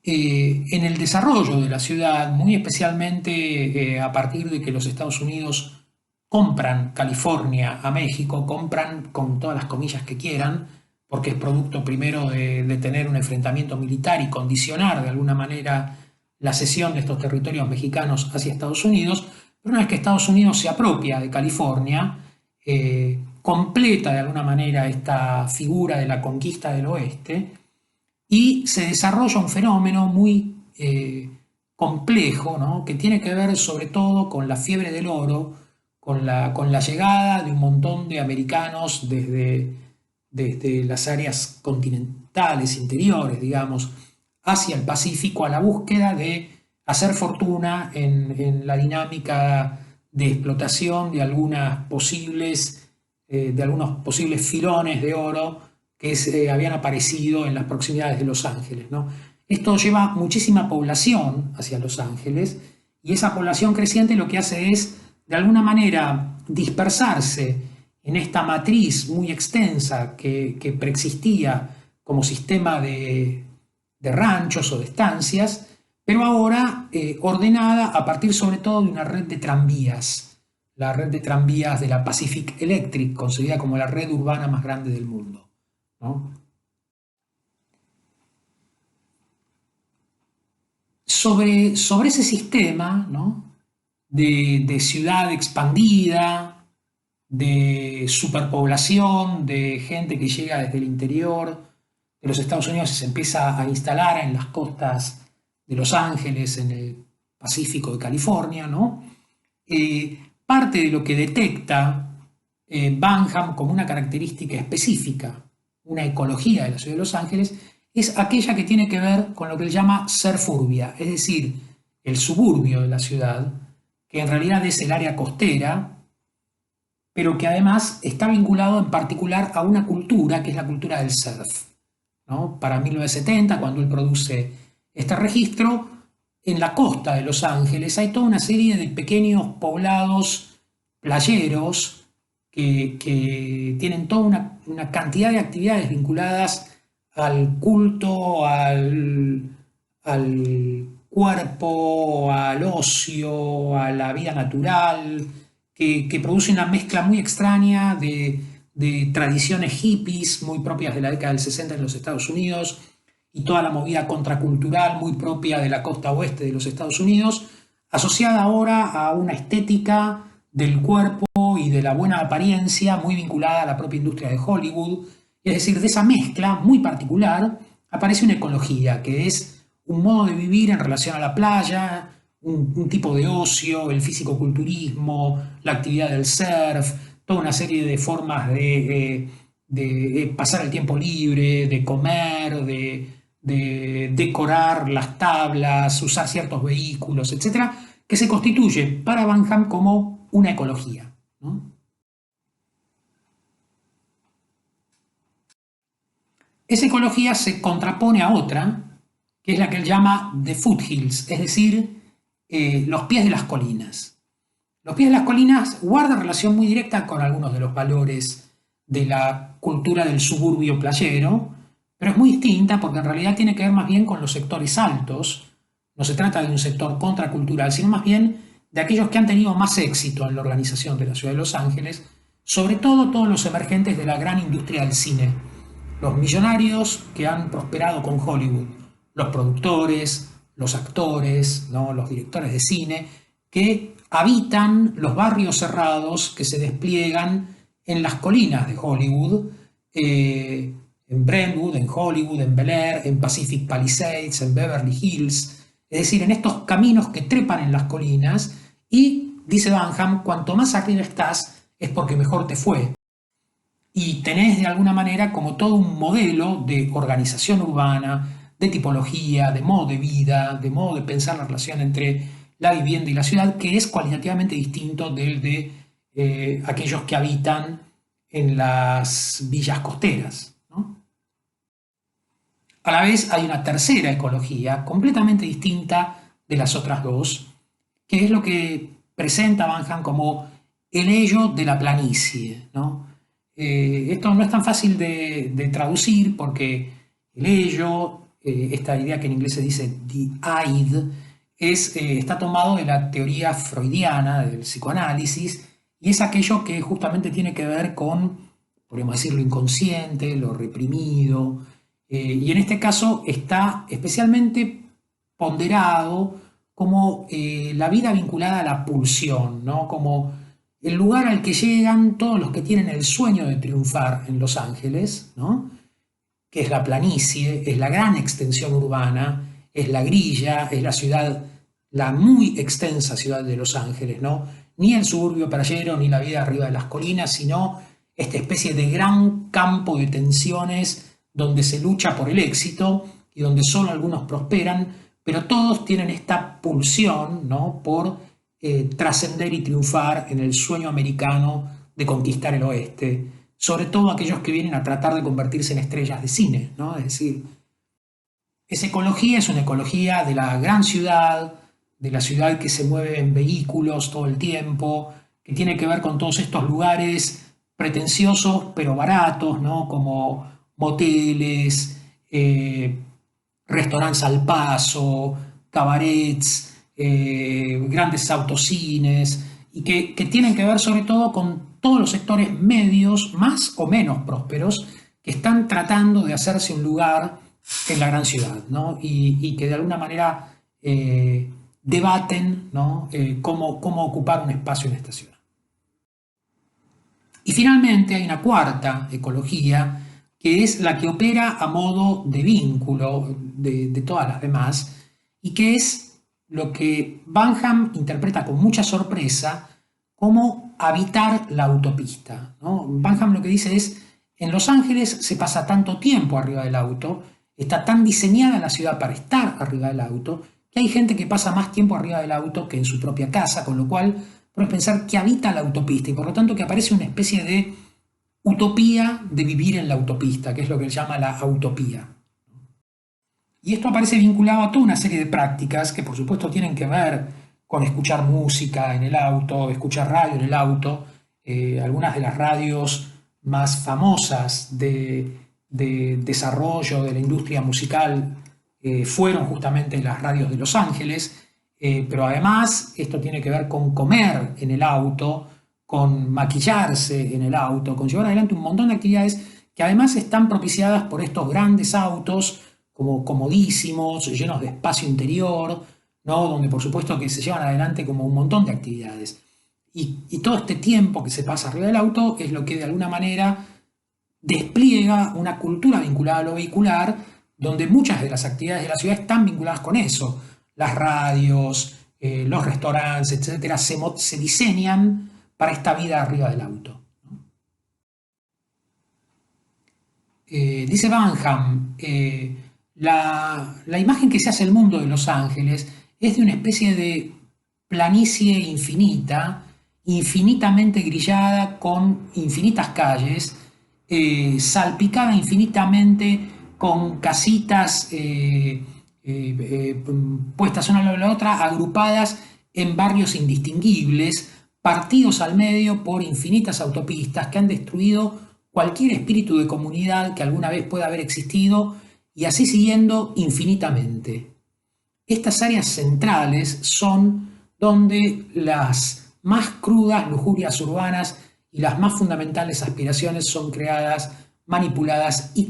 En el desarrollo de la ciudad, muy especialmente a partir de que los Estados Unidos compran California a México, compran con todas las comillas que quieran, porque es producto primero de tener un enfrentamiento militar y condicionar de alguna manera la cesión de estos territorios mexicanos hacia Estados Unidos, pero una vez que Estados Unidos se apropia de California, completa de alguna manera esta figura de la conquista del oeste y se desarrolla un fenómeno muy complejo, ¿no? Que tiene que ver sobre todo con la fiebre del oro, con la llegada de un montón de americanos desde las áreas continentales, interiores, digamos, hacia el Pacífico a la búsqueda de hacer fortuna en la dinámica de explotación de algunos posibles filones de oro que habían aparecido en las proximidades de Los Ángeles, ¿no? Esto lleva muchísima población hacia Los Ángeles y esa población creciente lo que hace es, de alguna manera, dispersarse en esta matriz muy extensa que preexistía como sistema de ranchos o de estancias, pero ahora ordenada a partir sobre todo de una red de tranvías, la red de tranvías de la Pacific Electric, concebida como la red urbana más grande del mundo, ¿no? Sobre ese sistema, ¿no? de ciudad expandida, de superpoblación, de gente que llega desde el interior de los Estados Unidos y se empieza a instalar en las costas de Los Ángeles, en el Pacífico de California, ¿no? Parte de lo que detecta Banham como una característica específica, una ecología de la ciudad de Los Ángeles, es aquella que tiene que ver con lo que él llama serfurbia, es decir, el suburbio de la ciudad, que en realidad es el área costera, pero que además está vinculado en particular a una cultura que es la cultura del surf, ¿no? Para 1970, cuando él produce este registro, en la costa de Los Ángeles hay toda una serie de pequeños poblados playeros que tienen toda una cantidad de actividades vinculadas al culto, al cuerpo, al ocio, a la vida natural, que produce una mezcla muy extraña de tradiciones hippies muy propias de la década del 60 en los Estados Unidos y toda la movida contracultural muy propia de la costa oeste de los Estados Unidos, asociada ahora a una estética del cuerpo y de la buena apariencia muy vinculada a la propia industria de Hollywood. Es decir, de esa mezcla muy particular aparece una ecología, que es un modo de vivir en relación a la playa, un tipo de ocio, el fisicoculturismo, la actividad del surf, toda una serie de formas de pasar el tiempo libre, de comer, de decorar las tablas, usar ciertos vehículos, etcétera, que se constituye para Banham como una ecología, ¿no? Esa ecología se contrapone a otra, que es la que él llama the foothills, es decir, los pies de las colinas. Los pies de las colinas guardan relación muy directa con algunos de los valores de la cultura del suburbio playero, pero es muy distinta porque en realidad tiene que ver más bien con los sectores altos. No se trata de un sector contracultural, sino más bien de aquellos que han tenido más éxito en la organización de la ciudad de Los Ángeles, sobre todo todos los emergentes de la gran industria del cine, los millonarios que han prosperado con Hollywood, los productores, los actores, ¿no? Los directores de cine, que habitan los barrios cerrados que se despliegan en las colinas de Hollywood, en Brentwood, en Hollywood, en Bel Air, en Pacific Palisades, en Beverly Hills, es decir, en estos caminos que trepan en las colinas y, dice Banham, cuanto más arriba estás es porque mejor te fue. Y tenés de alguna manera como todo un modelo de organización urbana, de tipología, de modo de vida, de modo de pensar la relación entre la vivienda y la ciudad, que es cualitativamente distinto del de aquellos que habitan en las villas costeras, ¿no? A la vez hay una tercera ecología completamente distinta de las otras dos, que es lo que presenta Banham como el ello de la planicie, ¿no? Esto no es tan fácil de traducir porque el ello, esta idea que en inglés se dice the id, está tomado de la teoría freudiana del psicoanálisis y es aquello que justamente tiene que ver con, podríamos decir, lo inconsciente, lo reprimido, y en este caso está especialmente ponderado como la vida vinculada a la pulsión, ¿no? Como el lugar al que llegan todos los que tienen el sueño de triunfar en Los Ángeles, ¿no? Que es la planicie, es la gran extensión urbana, es la grilla, es la ciudad, la muy extensa ciudad de Los Ángeles, ¿no? Ni el suburbio playero, ni la vida arriba de las colinas, sino esta especie de gran campo de tensiones donde se lucha por el éxito y donde solo algunos prosperan, pero todos tienen esta pulsión, ¿no? Por trascender y triunfar en el sueño americano de conquistar el oeste, sobre todo aquellos que vienen a tratar de convertirse en estrellas de cine, ¿no? Es decir, esa ecología es una ecología de la gran ciudad, de la ciudad que se mueve en vehículos todo el tiempo, que tiene que ver con todos estos lugares pretenciosos pero baratos, ¿no? Como moteles, restaurantes al paso, cabarets, grandes autocines, y que tienen que ver sobre todo con todos los sectores medios, más o menos prósperos, que están tratando de hacerse un lugar en la gran ciudad, ¿no? Y que de alguna manera debaten, ¿no? Cómo ocupar un espacio en esta ciudad. Y finalmente hay una cuarta ecología, que es la que opera a modo de vínculo de todas las demás, y que es lo que Banham interpreta con mucha sorpresa como habitar la autopista, ¿no? Banham lo que dice es, en Los Ángeles se pasa tanto tiempo arriba del auto, está tan diseñada la ciudad para estar arriba del auto, que hay gente que pasa más tiempo arriba del auto que en su propia casa, con lo cual podemos pensar que habita la autopista y por lo tanto que aparece una especie de utopía de vivir en la autopista, que es lo que él llama la utopía. Y esto aparece vinculado a toda una serie de prácticas que por supuesto tienen que ver con escuchar música en el auto, escuchar radio en el auto. Algunas de las radios más famosas de desarrollo de la industria musical fueron justamente las radios de Los Ángeles, pero además esto tiene que ver con comer en el auto, con maquillarse en el auto, con llevar adelante un montón de actividades que además están propiciadas por estos grandes autos como comodísimos, llenos de espacio interior, ¿no? Donde por supuesto que se llevan adelante como un montón de actividades. Y todo este tiempo que se pasa arriba del auto es lo que de alguna manera despliega una cultura vinculada a lo vehicular, donde muchas de las actividades de la ciudad están vinculadas con eso. Las radios, los restaurantes, etcétera, se diseñan para esta vida arriba del auto. Dice Banham, la imagen que se hace del mundo de Los Ángeles es de una especie de planicie infinita, infinitamente grillada, con infinitas calles, salpicada infinitamente con casitas puestas una a la otra, agrupadas en barrios indistinguibles, partidos al medio por infinitas autopistas que han destruido cualquier espíritu de comunidad que alguna vez pueda haber existido, y así siguiendo infinitamente. Estas áreas centrales son donde las más crudas lujurias urbanas y las más fundamentales aspiraciones son creadas, manipuladas y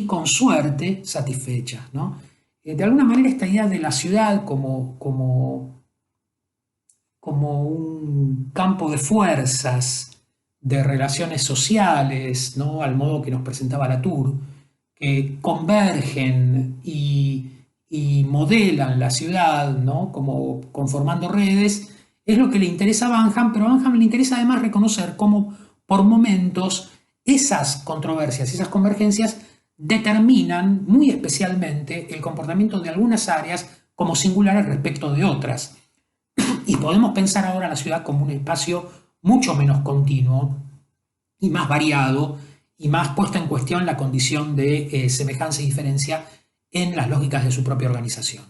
con suerte satisfechas, ¿no? De alguna manera esta idea de la ciudad como un campo de fuerzas, de relaciones sociales, ¿no? Al modo que nos presentaba Latour, que convergen y modelan la ciudad, ¿no? Como conformando redes, es lo que le interesa a Banham, pero a Banham le interesa además reconocer cómo por momentos esas controversias, esas convergencias determinan muy especialmente el comportamiento de algunas áreas como singulares respecto de otras. Y podemos pensar ahora la ciudad como un espacio mucho menos continuo y más variado y más puesta en cuestión la condición de semejanza y diferencia en las lógicas de su propia organización.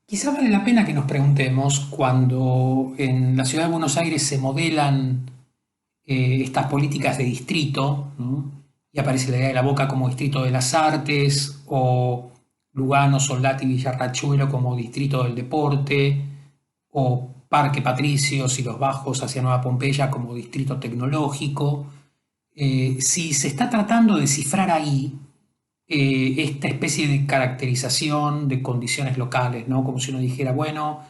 Quizá vale la pena que nos preguntemos cuando en la ciudad de Buenos Aires se modelan estas políticas de distrito, ¿no? Y aparece la idea de La Boca como distrito de las artes, o Lugano, Soldati, Villarrachuelo como distrito del deporte, o Parque Patricios y los Bajos hacia Nueva Pompeya como distrito tecnológico. Si se está tratando de cifrar ahí esta especie de caracterización de condiciones locales, ¿no? Como si uno dijera, bueno,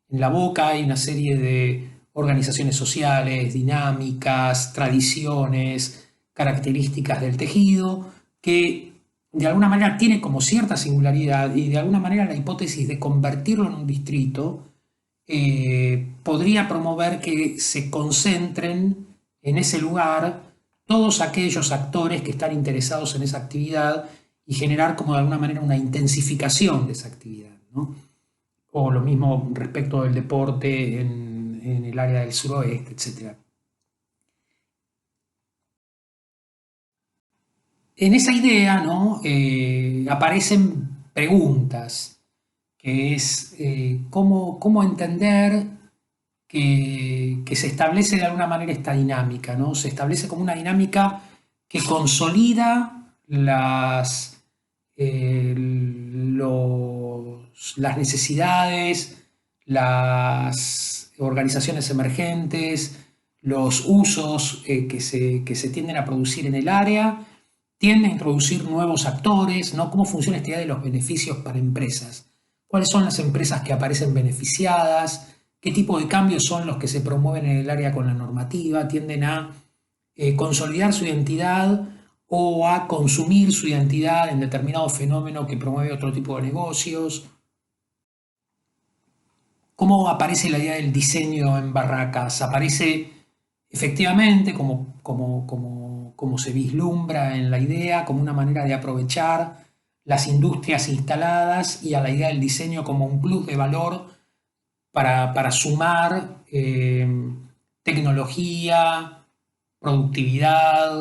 en La Boca hay una serie de organizaciones sociales, dinámicas, tradiciones, características del tejido, que de alguna manera tiene como cierta singularidad y de alguna manera la hipótesis de convertirlo en un distrito podría promover que se concentren en ese lugar todos aquellos actores que están interesados en esa actividad y generar como de alguna manera una intensificación de esa actividad, ¿no? O lo mismo respecto del deporte en el área del suroeste, etc. En esa idea, ¿no? Aparecen preguntas, que es cómo entender que se establece de alguna manera esta dinámica, ¿no? Se establece como una dinámica que consolida las necesidades, las organizaciones emergentes, los usos que se tienden a producir en el área, tiende a introducir nuevos actores, ¿no? ¿Cómo funciona esta idea de los beneficios para empresas? ¿Cuáles son las empresas que aparecen beneficiadas? ¿Qué tipo de cambios son los que se promueven en el área con la normativa? ¿Tienden a consolidar su identidad o a consumir su identidad en determinado fenómeno que promueve otro tipo de negocios? ¿Cómo aparece la idea del diseño en barracas? Aparece efectivamente como se vislumbra en la idea, como una manera de aprovechar las industrias instaladas y a la idea del diseño como un plus de valor para sumar tecnología, productividad,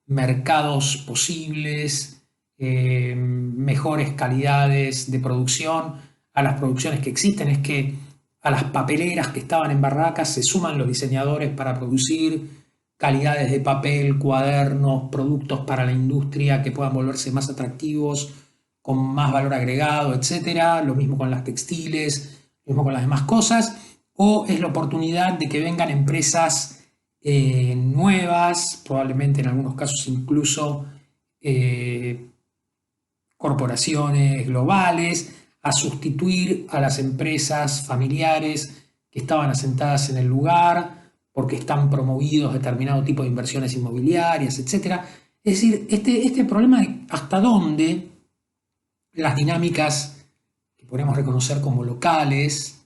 mercados posibles, mejores calidades de producción a las producciones que existen. Es que a las papeleras que estaban en barracas se suman los diseñadores para producir calidades de papel, cuadernos, productos para la industria que puedan volverse más atractivos, con más valor agregado, etcétera. Lo mismo con las textiles, lo mismo con las demás cosas. O es la oportunidad de que vengan empresas nuevas, probablemente en algunos casos incluso corporaciones globales, a sustituir a las empresas familiares que estaban asentadas en el lugar porque están promovidos determinado tipo de inversiones inmobiliarias, etc. Es decir, este problema de hasta dónde las dinámicas que podemos reconocer como locales,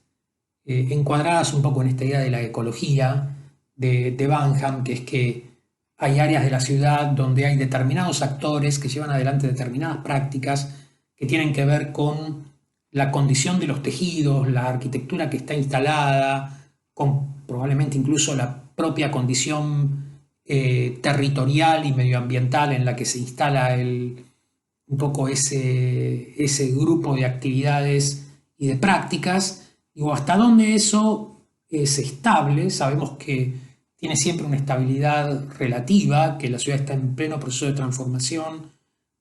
encuadradas un poco en esta idea de la ecología de Banham, que es que hay áreas de la ciudad donde hay determinados actores que llevan adelante determinadas prácticas que tienen que ver con la condición de los tejidos, la arquitectura que está instalada, con probablemente incluso la propia condición territorial y medioambiental en la que se instala un poco ese grupo de actividades y de prácticas. Digo, hasta dónde eso es estable. Sabemos que tiene siempre una estabilidad relativa, que la ciudad está en pleno proceso de transformación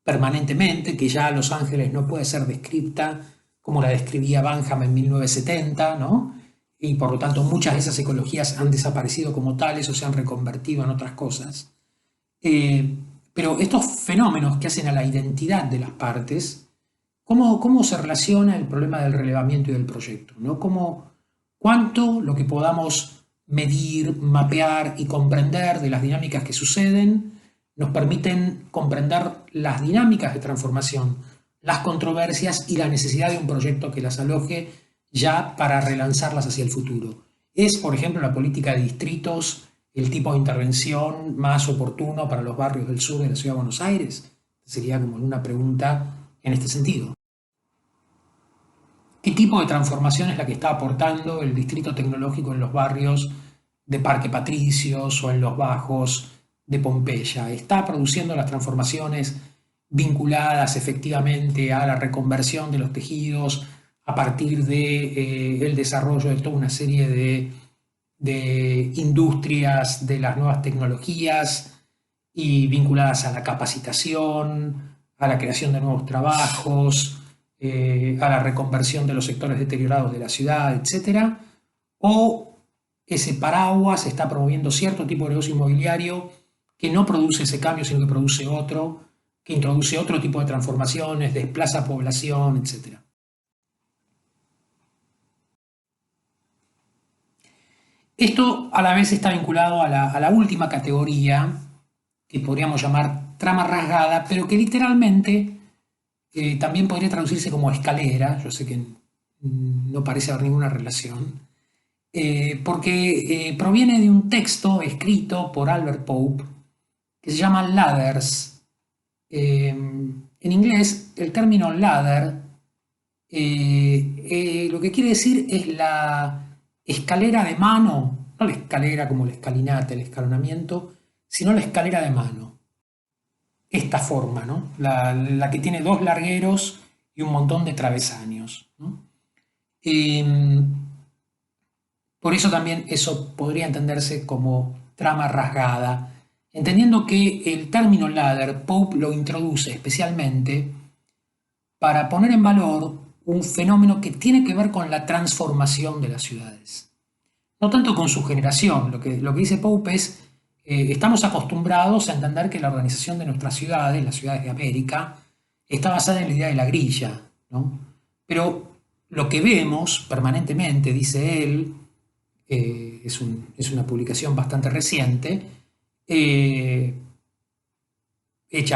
permanentemente, que ya Los Ángeles no puede ser descrita como la describía Banham en 1970, ¿no? Y por lo tanto muchas de esas ecologías han desaparecido como tales o se han reconvertido en otras cosas. Pero estos fenómenos que hacen a la identidad de las partes, ¿cómo se relaciona el problema del relevamiento y del proyecto? ¿No? ¿Cuánto lo que podamos medir, mapear y comprender de las dinámicas que suceden nos permiten comprender las dinámicas de transformación, las controversias y la necesidad de un proyecto que las aloje ya para relanzarlas hacia el futuro? ¿Es, por ejemplo, la política de distritos el tipo de intervención más oportuno para los barrios del sur de la ciudad de Buenos Aires? Sería como una pregunta en este sentido. ¿Qué tipo de transformación es la que está aportando el distrito tecnológico en los barrios de Parque Patricios o en los bajos de Pompeya? ¿Está produciendo las transformaciones vinculadas efectivamente a la reconversión de los tejidos a partir del desarrollo de toda una serie de industrias de las nuevas tecnologías y vinculadas a la capacitación, a la creación de nuevos trabajos, a la reconversión de los sectores deteriorados de la ciudad, etcétera? o ese paraguas está promoviendo cierto tipo de negocio inmobiliario que no produce ese cambio, sino que produce otro, que introduce otro tipo de transformaciones, desplaza población, etc. Esto a la vez está vinculado a la última categoría, que podríamos llamar trama rasgada, pero que literalmente también podría traducirse como escalera. Yo sé que no parece haber ninguna relación, porque proviene de un texto escrito por Albert Pope que se llama Ladders. En inglés, el término ladder lo que quiere decir es la escalera de mano, no la escalera como la escalinata, el escalonamiento, sino la escalera de mano. Esta forma, ¿no? La que tiene dos largueros y un montón de travesaños, ¿no? Por eso también eso podría entenderse como trama rasgada, entendiendo que el término ladder Pope lo introduce especialmente para poner en valor un fenómeno que tiene que ver con la transformación de las ciudades. No tanto con su generación, lo que dice Pope es, estamos acostumbrados a entender que la organización de nuestras ciudades, las ciudades de América, está basada en la idea de la grilla, ¿no? Pero lo que vemos permanentemente, dice él, es una publicación bastante reciente, hecha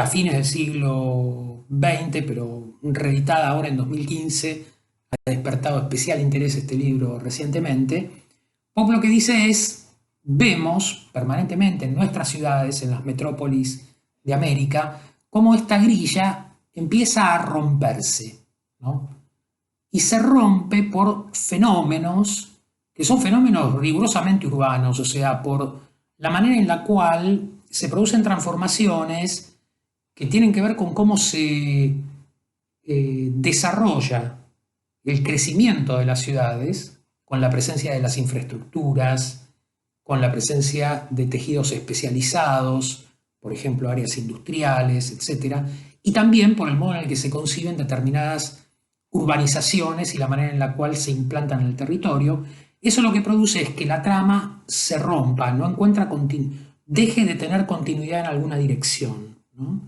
a fines del siglo XX, pero reeditada ahora en 2015, ha despertado especial interés este libro recientemente. Pope lo que dice es, vemos permanentemente en nuestras ciudades, en las metrópolis de América, cómo esta grilla empieza a romperse, ¿no? Y se rompe por fenómenos que son fenómenos rigurosamente urbanos, o sea, por la manera en la cual se producen transformaciones que tienen que ver con cómo se desarrolla el crecimiento de las ciudades, con la presencia de las infraestructuras, con la presencia de tejidos especializados, por ejemplo, áreas industriales, etc. Y también por el modo en el que se conciben determinadas urbanizaciones y la manera en la cual se implantan en el territorio. Eso lo que produce es que la trama se rompa, no encuentra deje de tener continuidad en alguna dirección, ¿no?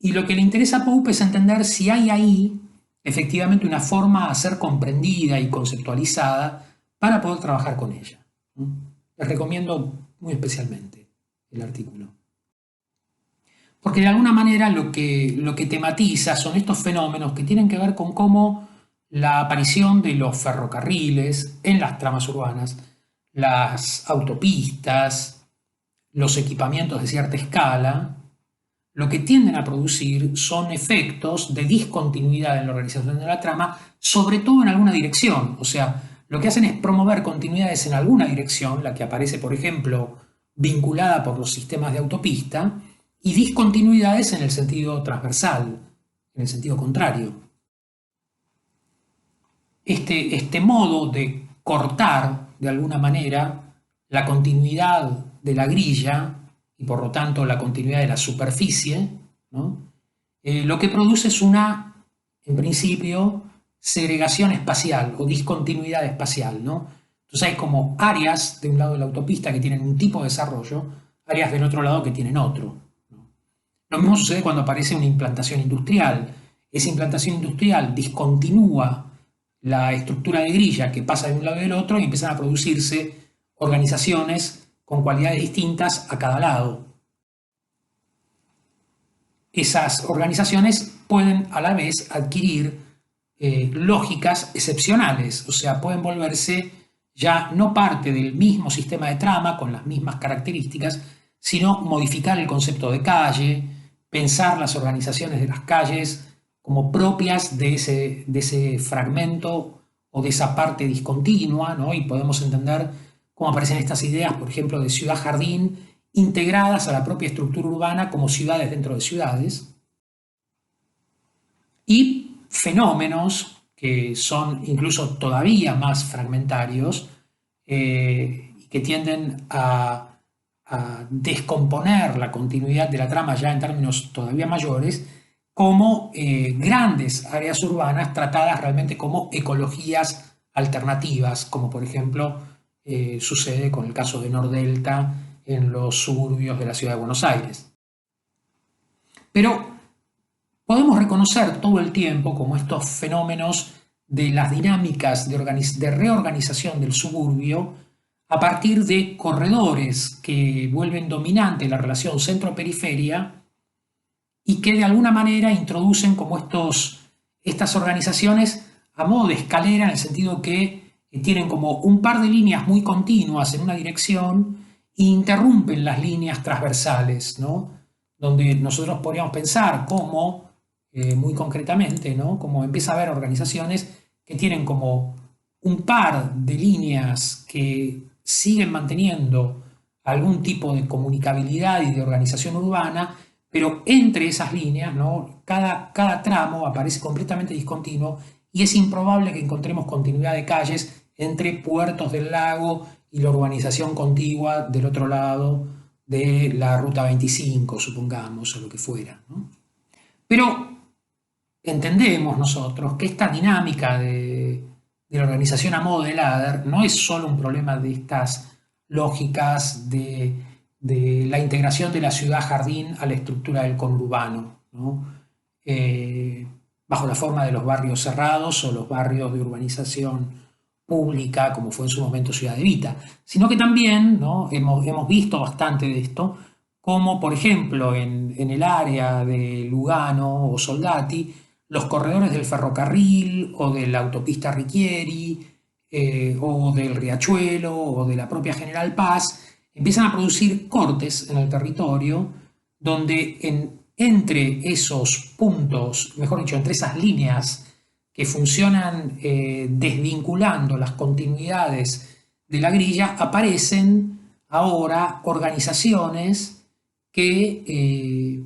Y lo que le interesa a Pope es entender si hay ahí efectivamente una forma a ser comprendida y conceptualizada para poder trabajar con ella, ¿no? Les recomiendo muy especialmente el artículo. Porque de alguna manera lo que tematiza son estos fenómenos que tienen que ver con cómo la aparición de los ferrocarriles en las tramas urbanas, las autopistas, los equipamientos de cierta escala, lo que tienden a producir son efectos de discontinuidad en la organización de la trama, sobre todo en alguna dirección. O sea, lo que hacen es promover continuidades en alguna dirección, la que aparece, por ejemplo, vinculada por los sistemas de autopista, y discontinuidades en el sentido transversal, en el sentido contrario. Este modo de cortar, de alguna manera, la continuidad de la grilla y por lo tanto la continuidad de la superficie, ¿no? Lo que produce es una, en principio, segregación espacial o discontinuidad espacial, ¿no? Entonces hay como áreas de un lado de la autopista que tienen un tipo de desarrollo, áreas del otro lado que tienen otro, ¿no? Lo mismo sucede cuando aparece una implantación industrial. Esa implantación industrial discontinúa la estructura de grilla que pasa de un lado y del otro y empiezan a producirse organizaciones con cualidades distintas a cada lado. Esas organizaciones pueden a la vez adquirir lógicas excepcionales, o sea, pueden volverse ya no parte del mismo sistema de trama con las mismas características, sino modificar el concepto de calle, pensar las organizaciones de las calles como propias de ese fragmento o de esa parte discontinua, ¿no? Y podemos entender cómo aparecen estas ideas, por ejemplo, de ciudad-jardín, integradas a la propia estructura urbana como ciudades dentro de ciudades, y fenómenos que son incluso todavía más fragmentarios, que tienden a descomponer la continuidad de la trama ya en términos todavía mayores, como grandes áreas urbanas tratadas realmente como ecologías alternativas, como por ejemplo sucede con el caso de Nordelta en los suburbios de la ciudad de Buenos Aires. Pero podemos reconocer todo el tiempo como estos fenómenos de las dinámicas de reorganización del suburbio a partir de corredores que vuelven dominante la relación centro-periferia y que de alguna manera introducen como estas organizaciones a modo de escalera, en el sentido que tienen como un par de líneas muy continuas en una dirección e interrumpen las líneas transversales, ¿no? Donde nosotros podríamos pensar cómo, muy concretamente, ¿no? Como empieza a haber organizaciones que tienen como un par de líneas que siguen manteniendo algún tipo de comunicabilidad y de organización urbana, pero entre esas líneas, ¿no? Cada tramo aparece completamente discontinuo y es improbable que encontremos continuidad de calles entre Puertos del Lago y la urbanización contigua del otro lado de la Ruta 25, supongamos, o lo que fuera, ¿no? Pero entendemos nosotros que esta dinámica de la organización a modo de ladder no es solo un problema de estas lógicas de la integración de la ciudad-jardín a la estructura del conurbano, ¿no? Bajo la forma de los barrios cerrados o los barrios de urbanización pública, como fue en su momento Ciudad Evita, sino que también, ¿no? hemos visto bastante de esto, como por ejemplo en el área de Lugano o Soldati, los corredores del ferrocarril o de la autopista Richieri o del Riachuelo o de la propia General Paz empiezan a producir cortes en el territorio donde entre esos puntos, mejor dicho, entre esas líneas que funcionan desvinculando las continuidades de la grilla, aparecen ahora organizaciones que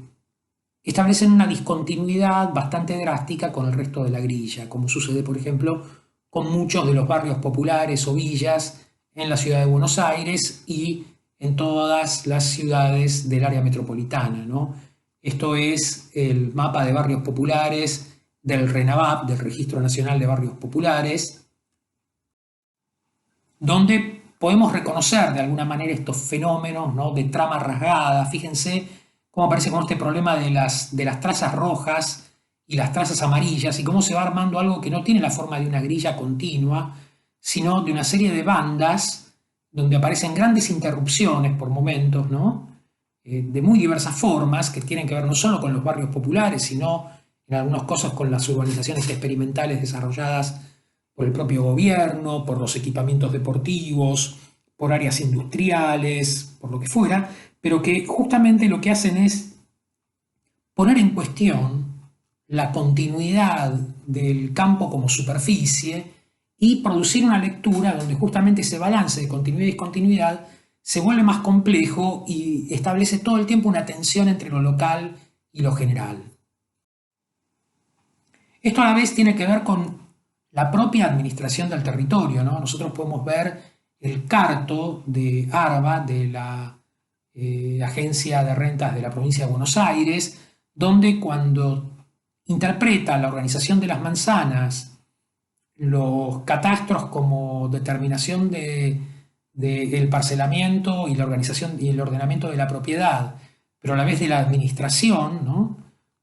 establecen una discontinuidad bastante drástica con el resto de la grilla, como sucede, por ejemplo, con muchos de los barrios populares o villas en la ciudad de Buenos Aires y en todas las ciudades del área metropolitana, ¿no? Esto es el mapa de barrios populares del RENAVAP, del Registro Nacional de Barrios Populares, donde podemos reconocer de alguna manera estos fenómenos, ¿no? De trama rasgada. Fíjense cómo aparece con este problema de las trazas rojas y las trazas amarillas y cómo se va armando algo que no tiene la forma de una grilla continua, sino de una serie de bandas donde aparecen grandes interrupciones por momentos, ¿no? De muy diversas formas, que tienen que ver no solo con los barrios populares, sino en algunos casos con las urbanizaciones experimentales desarrolladas por el propio gobierno, por los equipamientos deportivos, por áreas industriales, por lo que fuera, pero que justamente lo que hacen es poner en cuestión la continuidad del campo como superficie y producir una lectura donde justamente ese balance de continuidad y discontinuidad se vuelve más complejo y establece todo el tiempo una tensión entre lo local y lo general. Esto a la vez tiene que ver con la propia administración del territorio, ¿no? Nosotros podemos ver el carto de ARBA, de la Agencia de Rentas de la Provincia de Buenos Aires, donde cuando interpreta la organización de las manzanas, los catastros como determinación del parcelamiento y la organización y el ordenamiento de la propiedad, pero a la vez de la administración, ¿no?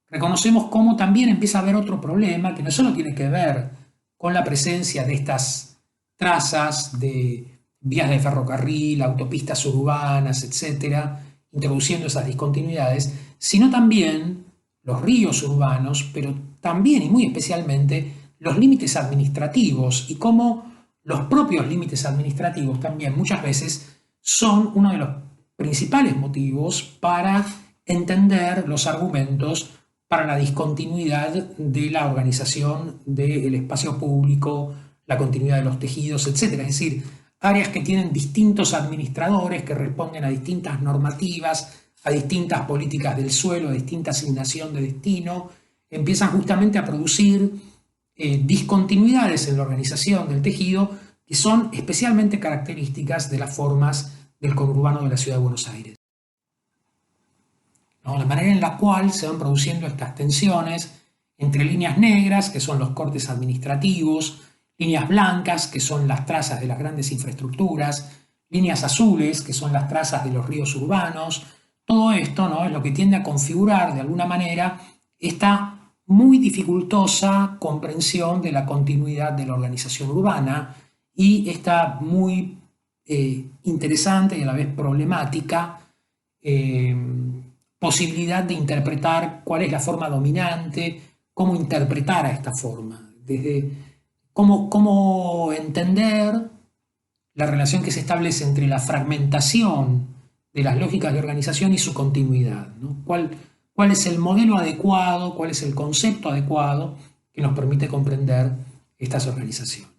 Reconocemos cómo también empieza a haber otro problema que no solo tiene que ver con la presencia de estas trazas de vías de ferrocarril, autopistas urbanas, etcétera, introduciendo esas discontinuidades, sino también los ríos urbanos, pero también y muy especialmente los límites administrativos y cómo los propios límites administrativos también muchas veces son uno de los principales motivos para entender los argumentos para la discontinuidad de la organización del espacio público, la continuidad de los tejidos, etc. Es decir, áreas que tienen distintos administradores que responden a distintas normativas, a distintas políticas del suelo, a distinta asignación de destino, empiezan justamente a producir discontinuidades en la organización del tejido que son especialmente características de las formas del conurbano de la ciudad de Buenos Aires, ¿no? La manera en la cual se van produciendo estas tensiones entre líneas negras, que son los cortes administrativos, líneas blancas, que son las trazas de las grandes infraestructuras, líneas azules, que son las trazas de los ríos urbanos. Todo esto, ¿no?, es lo que tiende a configurar de alguna manera esta muy dificultosa comprensión de la continuidad de la organización urbana y esta muy interesante y a la vez problemática posibilidad de interpretar cuál es la forma dominante, cómo interpretar a esta forma, desde cómo entender la relación que se establece entre la fragmentación de las lógicas de organización y su continuidad, ¿no? ¿Cuál es el modelo adecuado, cuál es el concepto adecuado que nos permite comprender estas organizaciones?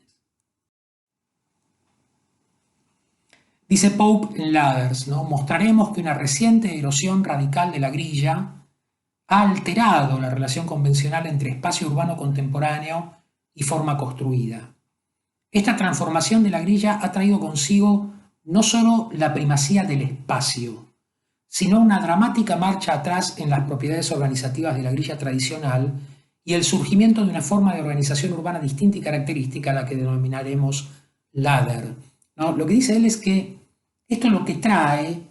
Dice Pope en Ladders, ¿no? Mostraremos que una reciente erosión radical de la grilla ha alterado la relación convencional entre espacio urbano contemporáneo y forma construida. Esta transformación de la grilla ha traído consigo no solo la primacía del espacio, sino una dramática marcha atrás en las propiedades organizativas de la grilla tradicional y el surgimiento de una forma de organización urbana distinta y característica a la que denominaremos ladder, ¿no? Lo que dice él es que esto es lo que trae,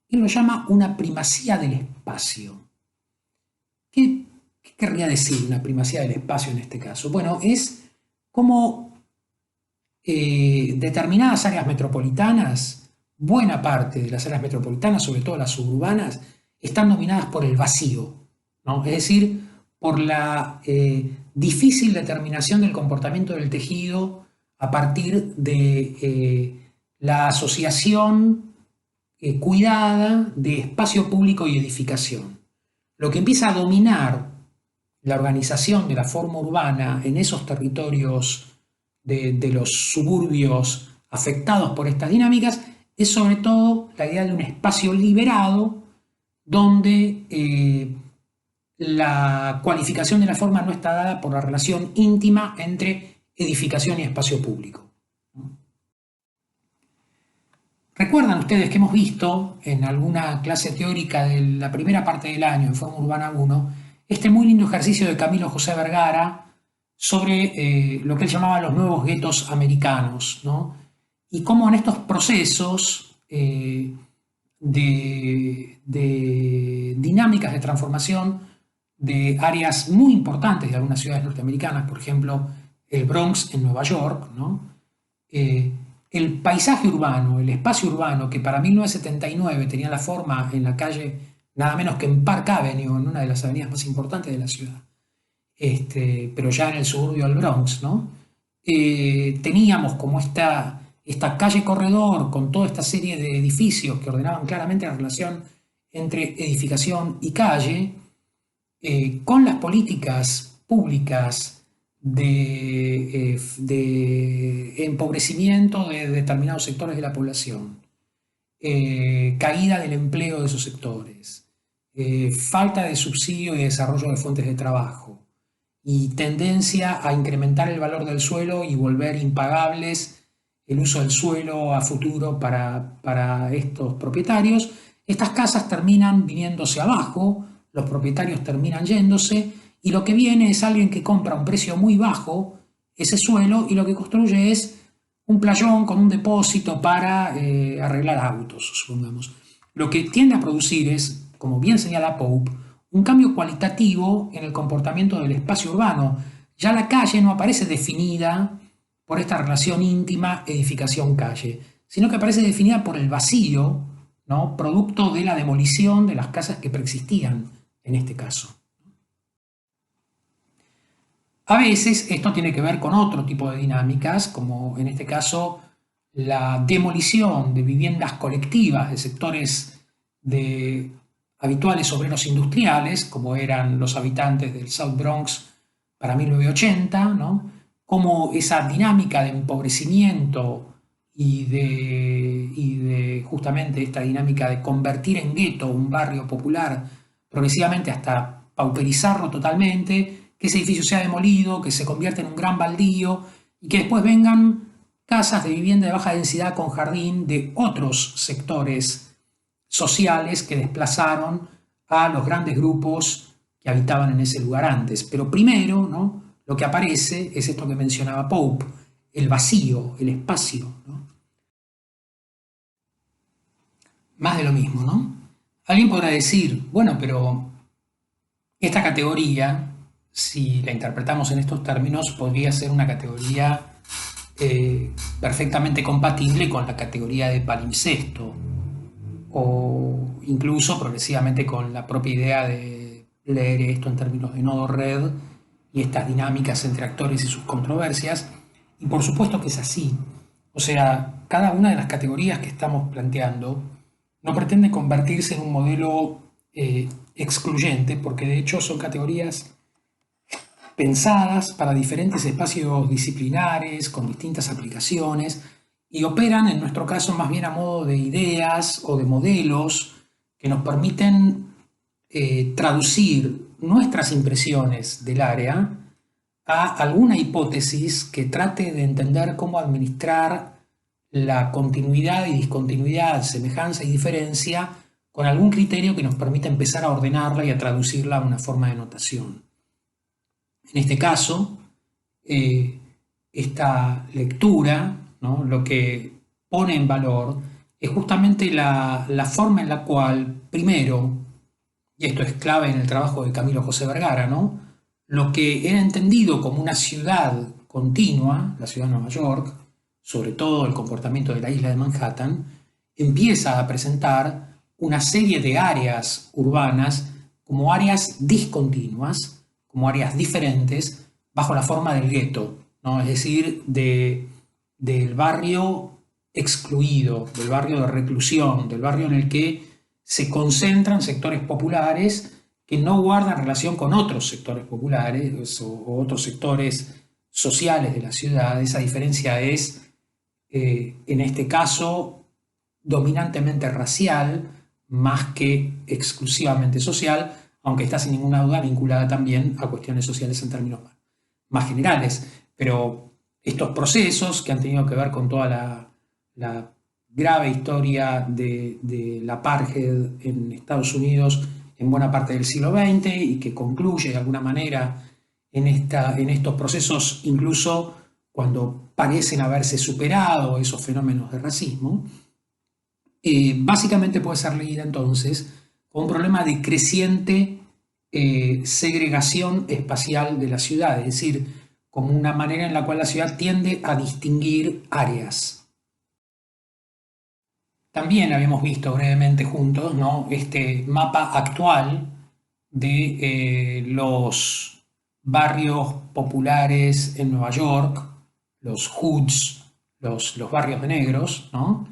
él lo llama una primacía del espacio. ¿Qué querría decir una primacía del espacio en este caso? Bueno, es como determinadas áreas metropolitanas, buena parte de las áreas metropolitanas, sobre todo las suburbanas, están dominadas por el vacío, ¿no? Es decir, por la difícil determinación del comportamiento del tejido a partir de la asociación cuidada de espacio público y edificación. Lo que empieza a dominar la organización de la forma urbana en esos territorios de los suburbios afectados por estas dinámicas es sobre todo la idea de un espacio liberado donde la cualificación de la forma no está dada por la relación íntima entre edificación y espacio público. Recuerdan ustedes que hemos visto en alguna clase teórica de la primera parte del año en Forma Urbana 1 este muy lindo ejercicio de Camilo José Vergara sobre lo que él llamaba los nuevos guetos americanos, ¿no? Y cómo en estos procesos de dinámicas de transformación de áreas muy importantes de algunas ciudades norteamericanas, por ejemplo, el Bronx en Nueva York, ¿no? El paisaje urbano, el espacio urbano, que para 1979 tenía la forma en la calle, nada menos que en Park Avenue, en una de las avenidas más importantes de la ciudad, pero ya en el suburbio del Bronx, ¿no? Teníamos como esta calle corredor con toda esta serie de edificios que ordenaban claramente la relación entre edificación y calle, con las políticas públicas de empobrecimiento de determinados sectores de la población, caída del empleo de esos sectores, falta de subsidio y desarrollo de fuentes de trabajo y tendencia a incrementar el valor del suelo y volver impagables el uso del suelo a futuro para estos propietarios. Estas casas terminan viniéndose abajo, los propietarios terminan yéndose y lo que viene es alguien que compra a un precio muy bajo ese suelo y lo que construye es un playón con un depósito para arreglar autos, supongamos. Lo que tiende a producir es, como bien señala Pope, un cambio cualitativo en el comportamiento del espacio urbano. Ya la calle no aparece definida por esta relación íntima edificación-calle, sino que aparece definida por el vacío, ¿no?, producto de la demolición de las casas que preexistían en este caso. A veces esto tiene que ver con otro tipo de dinámicas, como en este caso la demolición de viviendas colectivas de sectores de habituales obreros industriales, como eran los habitantes del South Bronx para 1980, ¿no?, como esa dinámica de empobrecimiento y de justamente esta dinámica de convertir en gueto un barrio popular progresivamente hasta pauperizarlo totalmente, que ese edificio sea demolido, que se convierta en un gran baldío y que después vengan casas de vivienda de baja densidad con jardín de otros sectores sociales que desplazaron a los grandes grupos que habitaban en ese lugar antes. Pero primero, ¿no?, lo que aparece es esto que mencionaba Pope, el vacío, el espacio, ¿no? Más de lo mismo, ¿no? Alguien podrá decir, bueno, pero esta categoría, si la interpretamos en estos términos, podría ser una categoría perfectamente compatible con la categoría de palimpsesto, o incluso progresivamente con la propia idea de leer esto en términos de nodo red y estas dinámicas entre actores y sus controversias. Y por supuesto que es así. O sea, cada una de las categorías que estamos planteando no pretende convertirse en un modelo excluyente, porque de hecho son categorías pensadas para diferentes espacios disciplinares, con distintas aplicaciones, y operan, en nuestro caso, más bien a modo de ideas o de modelos que nos permiten traducir nuestras impresiones del área a alguna hipótesis que trate de entender cómo administrar la continuidad y discontinuidad, semejanza y diferencia con algún criterio que nos permita empezar a ordenarla y a traducirla a una forma de notación. En este caso, eh, esta lectura, ¿no?, lo que pone en valor es justamente la forma en la cual, primero, y esto es clave en el trabajo de Camilo José Vergara, ¿no?, lo que era entendido como una ciudad continua, la ciudad de Nueva York, sobre todo el comportamiento de la isla de Manhattan, empieza a presentar una serie de áreas urbanas como áreas discontinuas, como áreas diferentes, bajo la forma del gueto, ¿no?, es decir, del barrio excluido, del barrio de reclusión, del barrio en el que se concentran sectores populares que no guardan relación con otros sectores populares o otros sectores sociales de la ciudad. Esa diferencia es, en este caso, dominantemente racial, más que exclusivamente social, aunque está sin ninguna duda vinculada también a cuestiones sociales en términos más generales. Pero estos procesos que han tenido que ver con toda la grave historia del apartheid en Estados Unidos en buena parte del siglo XX y que concluye de alguna manera en estos procesos, incluso cuando parecen haberse superado esos fenómenos de racismo, básicamente puede ser leída entonces como un problema de creciente segregación espacial de la ciudad, es decir, como una manera en la cual la ciudad tiende a distinguir áreas. También habíamos visto brevemente juntos, ¿no?, este mapa actual de los barrios populares en Nueva York, los hoods, los barrios de negros, ¿no?,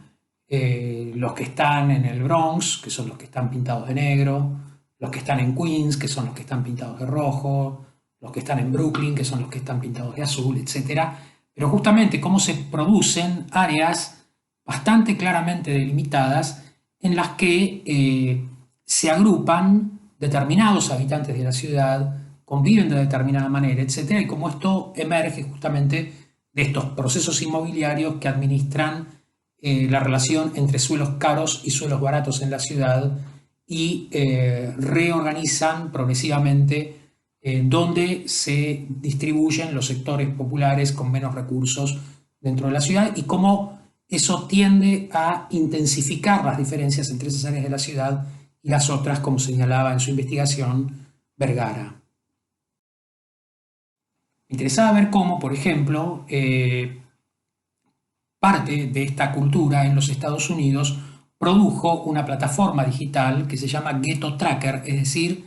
los que están en el Bronx, que son los que están pintados de negro, los que están en Queens, que son los que están pintados de rojo, los que están en Brooklyn, que son los que están pintados de azul, etc. Pero justamente cómo se producen áreas bastante claramente delimitadas en las que se agrupan determinados habitantes de la ciudad, conviven de determinada manera, etc. Y cómo esto emerge justamente de estos procesos inmobiliarios que administran la relación entre suelos caros y suelos baratos en la ciudad y reorganizan progresivamente dónde se distribuyen los sectores populares con menos recursos dentro de la ciudad y cómo eso tiende a intensificar las diferencias entre esas áreas de la ciudad y las otras, como señalaba en su investigación Vergara. Me interesaba ver cómo, por ejemplo, parte de esta cultura en los Estados Unidos produjo una plataforma digital que se llama Ghetto Tracker, es decir,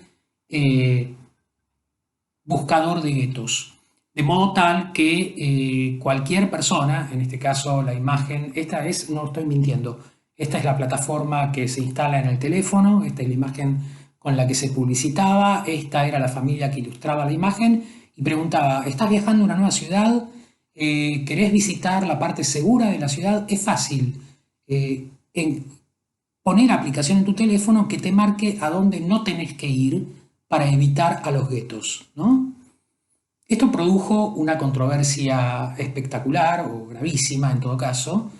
buscador de guetos. De modo tal que cualquier persona, en este caso la imagen, esta es, no estoy mintiendo, esta es la plataforma que se instala en el teléfono, esta es la imagen con la que se publicitaba, esta era la familia que ilustraba la imagen y preguntaba, ¿estás viajando a una nueva ciudad? ¿Querés visitar la parte segura de la ciudad? Es fácil. Poner aplicación en tu teléfono que te marque a dónde no tenés que ir para evitar a los guetos, ¿no? Esto produjo una controversia espectacular o gravísima en todo caso.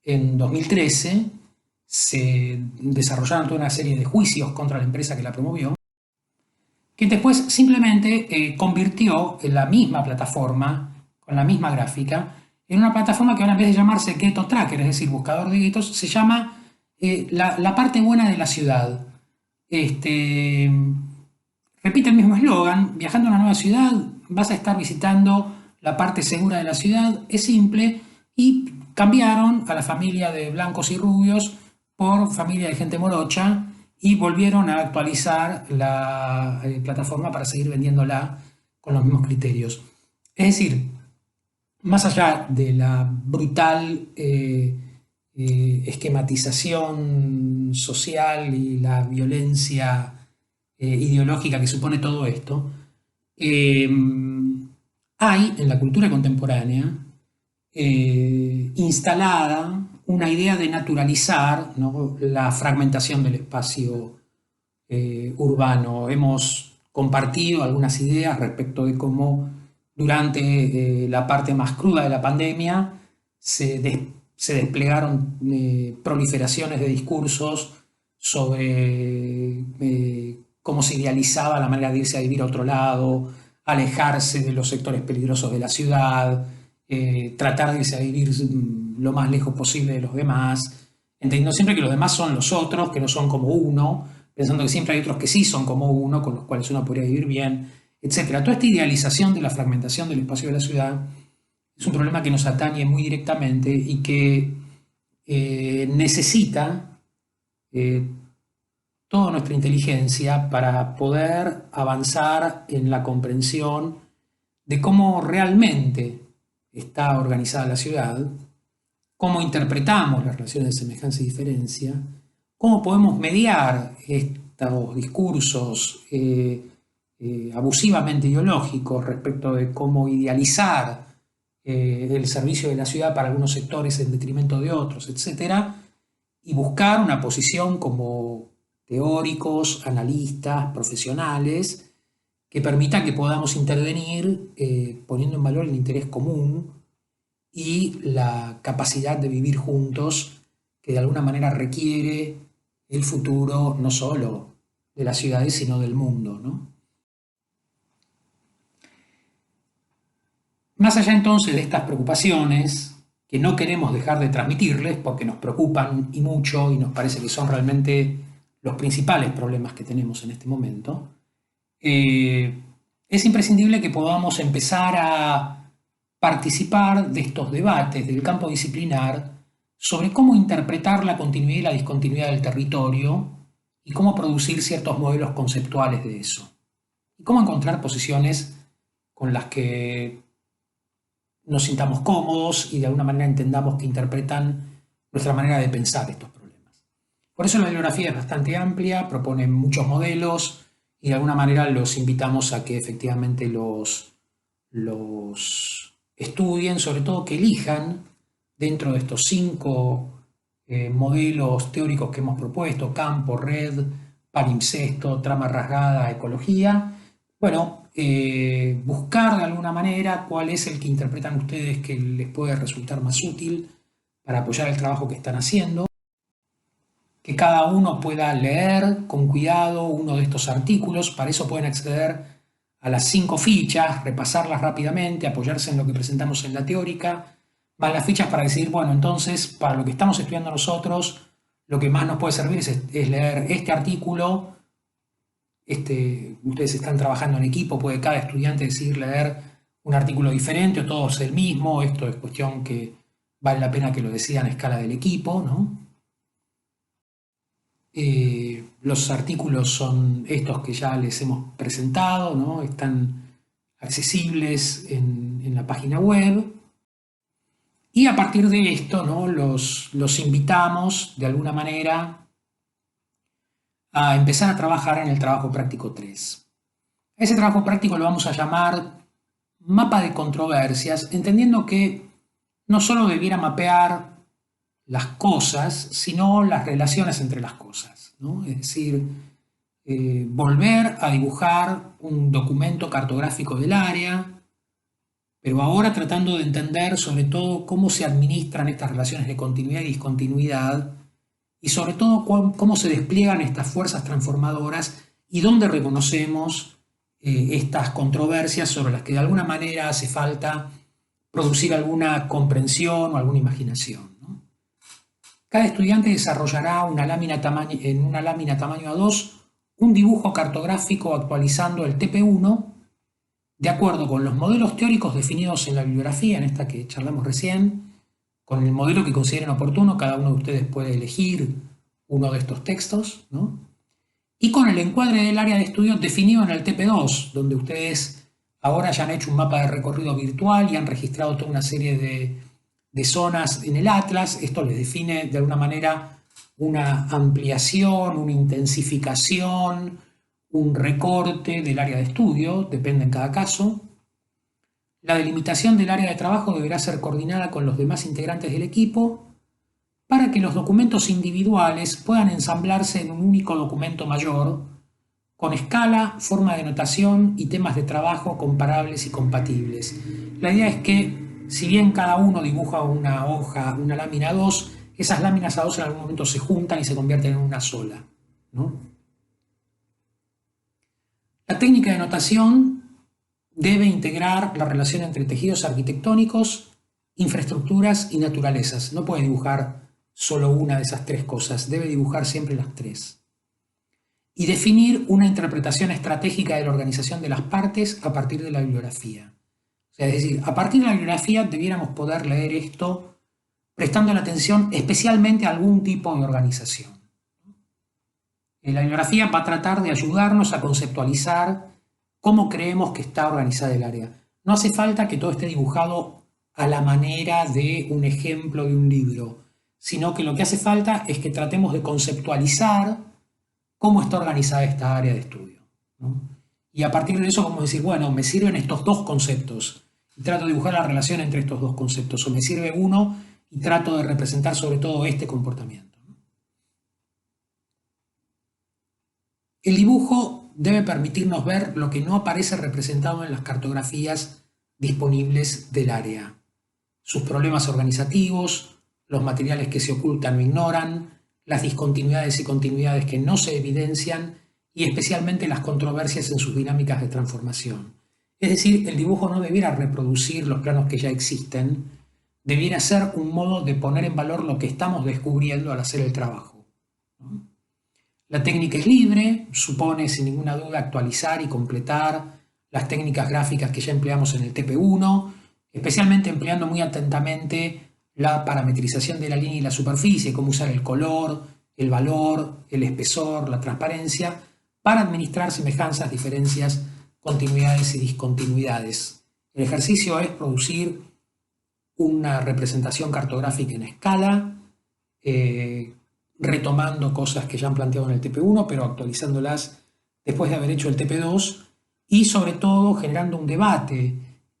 En 2013 se desarrollaron toda una serie de juicios contra la empresa que la promovió, que después simplemente convirtió en la misma plataforma, con la misma gráfica, en una plataforma que ahora, en vez de llamarse Ghetto Tracker, es decir, buscador de guetos, se llama la parte buena de la ciudad. Este, repite el mismo eslogan: viajando a una nueva ciudad, vas a estar visitando la parte segura de la ciudad. Es simple, y cambiaron a la familia de blancos y rubios por familia de gente morocha y volvieron a actualizar la plataforma para seguir vendiéndola con los mismos criterios. Es decir, más allá de la brutal esquematización social y la violencia ideológica que supone todo esto, eh, hay en la cultura contemporánea instalada una idea de naturalizar, ¿no?, la fragmentación del espacio urbano. Hemos compartido algunas ideas respecto de cómo durante la parte más cruda de la pandemia se desplegaron proliferaciones de discursos sobre cómo se idealizaba la manera de irse a vivir a otro lado, alejarse de los sectores peligrosos de la ciudad, tratar de irse a vivir lo más lejos posible de los demás, entendiendo siempre que los demás son los otros, que no son como uno, pensando que siempre hay otros que sí son como uno, con los cuales uno podría vivir bien, etc. Toda esta idealización de la fragmentación del espacio de la ciudad es un problema que nos atañe muy directamente y que necesita toda nuestra inteligencia para poder avanzar en la comprensión de cómo realmente está organizada la ciudad, cómo interpretamos las relaciones de semejanza y diferencia, cómo podemos mediar estos discursos abusivamente ideológicos respecto de cómo idealizar el servicio de la ciudad para algunos sectores en detrimento de otros, etc., y buscar una posición como teóricos, analistas, profesionales, que permita que podamos intervenir poniendo en valor el interés común y la capacidad de vivir juntos, que de alguna manera requiere el futuro no solo de las ciudades, sino del mundo, ¿no? Más allá entonces de estas preocupaciones, que no queremos dejar de transmitirles porque nos preocupan y mucho y nos parece que son realmente los principales problemas que tenemos en este momento, es imprescindible que podamos empezar a participar de estos debates del campo disciplinar sobre cómo interpretar la continuidad y la discontinuidad del territorio y cómo producir ciertos modelos conceptuales de eso. Y cómo encontrar posiciones con las que nos sintamos cómodos y de alguna manera entendamos que interpretan nuestra manera de pensar estos problemas. Por eso la bibliografía es bastante amplia, propone muchos modelos y de alguna manera los invitamos a que efectivamente los estudien, sobre todo que elijan dentro de estos 5 modelos teóricos que hemos propuesto: campo, red, palimpsesto, trama rasgada, ecología. Bueno, buscar de alguna manera cuál es el que interpretan ustedes que les puede resultar más útil para apoyar el trabajo que están haciendo, que cada uno pueda leer con cuidado uno de estos artículos. Para eso pueden acceder a las 5 fichas, repasarlas rápidamente, apoyarse en lo que presentamos en la teórica, van las fichas para decidir, bueno, entonces para lo que estamos estudiando nosotros, lo que más nos puede servir es leer este artículo. Ustedes están trabajando en equipo, puede cada estudiante decidir leer un artículo diferente o todos el mismo. Esto es cuestión que vale la pena que lo decidan a escala del equipo, ¿no? Los artículos son estos que ya les hemos presentado, ¿no? Están accesibles en la página web. Y a partir de esto, ¿no?, los invitamos de alguna manera a empezar a trabajar en el trabajo práctico 3. Ese trabajo práctico lo vamos a llamar mapa de controversias, entendiendo que no solo debiera mapear las cosas, sino las relaciones entre las cosas, ¿no? Es decir, volver a dibujar un documento cartográfico del área, pero ahora tratando de entender sobre todo cómo se administran estas relaciones de continuidad y discontinuidad, y sobre todo cómo se despliegan estas fuerzas transformadoras y dónde reconocemos estas controversias sobre las que de alguna manera hace falta producir alguna comprensión o alguna imaginación, ¿no? Cada estudiante desarrollará en una lámina tamaño A2 un dibujo cartográfico actualizando el TP1 de acuerdo con los modelos teóricos definidos en la bibliografía, en esta que charlamos recién, con el modelo que consideren oportuno. Cada uno de ustedes puede elegir uno de estos textos, ¿no? Y con el encuadre del área de estudio definido en el TP2, donde ustedes ahora ya han hecho un mapa de recorrido virtual y han registrado toda una serie de zonas en el Atlas. Esto les define de alguna manera una ampliación, una intensificación, un recorte del área de estudio, depende en cada caso. La delimitación del área de trabajo deberá ser coordinada con los demás integrantes del equipo para que los documentos individuales puedan ensamblarse en un único documento mayor, con escala, forma de notación y temas de trabajo comparables y compatibles. La idea es que, si bien cada uno dibuja una hoja, una lámina A2, esas láminas A2 en algún momento se juntan y se convierten en una sola, ¿no? La técnica de notación debe integrar la relación entre tejidos arquitectónicos, infraestructuras y naturalezas. No puede dibujar solo una de esas tres cosas, debe dibujar siempre las tres. Y definir una interpretación estratégica de la organización de las partes a partir de la bibliografía. O sea, es decir, a partir de la bibliografía debiéramos poder leer esto prestando la atención especialmente a algún tipo de organización. La bibliografía va a tratar de ayudarnos a conceptualizar cómo creemos que está organizada el área. No hace falta que todo esté dibujado a la manera de un ejemplo de un libro, sino que lo que hace falta es que tratemos de conceptualizar cómo está organizada esta área de estudio, ¿no? Y a partir de eso, como decir, bueno, me sirven estos dos conceptos y trato de dibujar la relación entre estos dos conceptos, o me sirve uno y trato de representar sobre todo este comportamiento. El dibujo debe permitirnos ver lo que no aparece representado en las cartografías disponibles del área, sus problemas organizativos, los materiales que se ocultan o ignoran, las discontinuidades y continuidades que no se evidencian y especialmente las controversias en sus dinámicas de transformación. Es decir, el dibujo no debiera reproducir los planos que ya existen, debiera ser un modo de poner en valor lo que estamos descubriendo al hacer el trabajo, ¿no? La técnica es libre, supone sin ninguna duda actualizar y completar las técnicas gráficas que ya empleamos en el TP1, especialmente empleando muy atentamente la parametrización de la línea y la superficie, cómo usar el color, el valor, el espesor, la transparencia, para administrar semejanzas, diferencias, continuidades y discontinuidades. El ejercicio es producir una representación cartográfica en escala, retomando cosas que ya han planteado en el TP1, pero actualizándolas después de haber hecho el TP2 y sobre todo generando un debate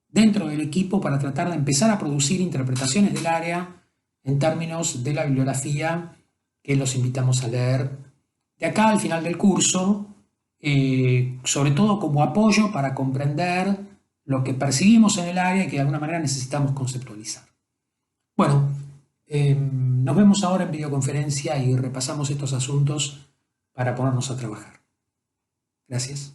dentro del equipo para tratar de empezar a producir interpretaciones del área en términos de la bibliografía que los invitamos a leer de acá al final del curso, sobre todo como apoyo para comprender lo que percibimos en el área y que de alguna manera necesitamos conceptualizar. Bueno, nos vemos ahora en videoconferencia y repasamos estos asuntos para ponernos a trabajar. Gracias.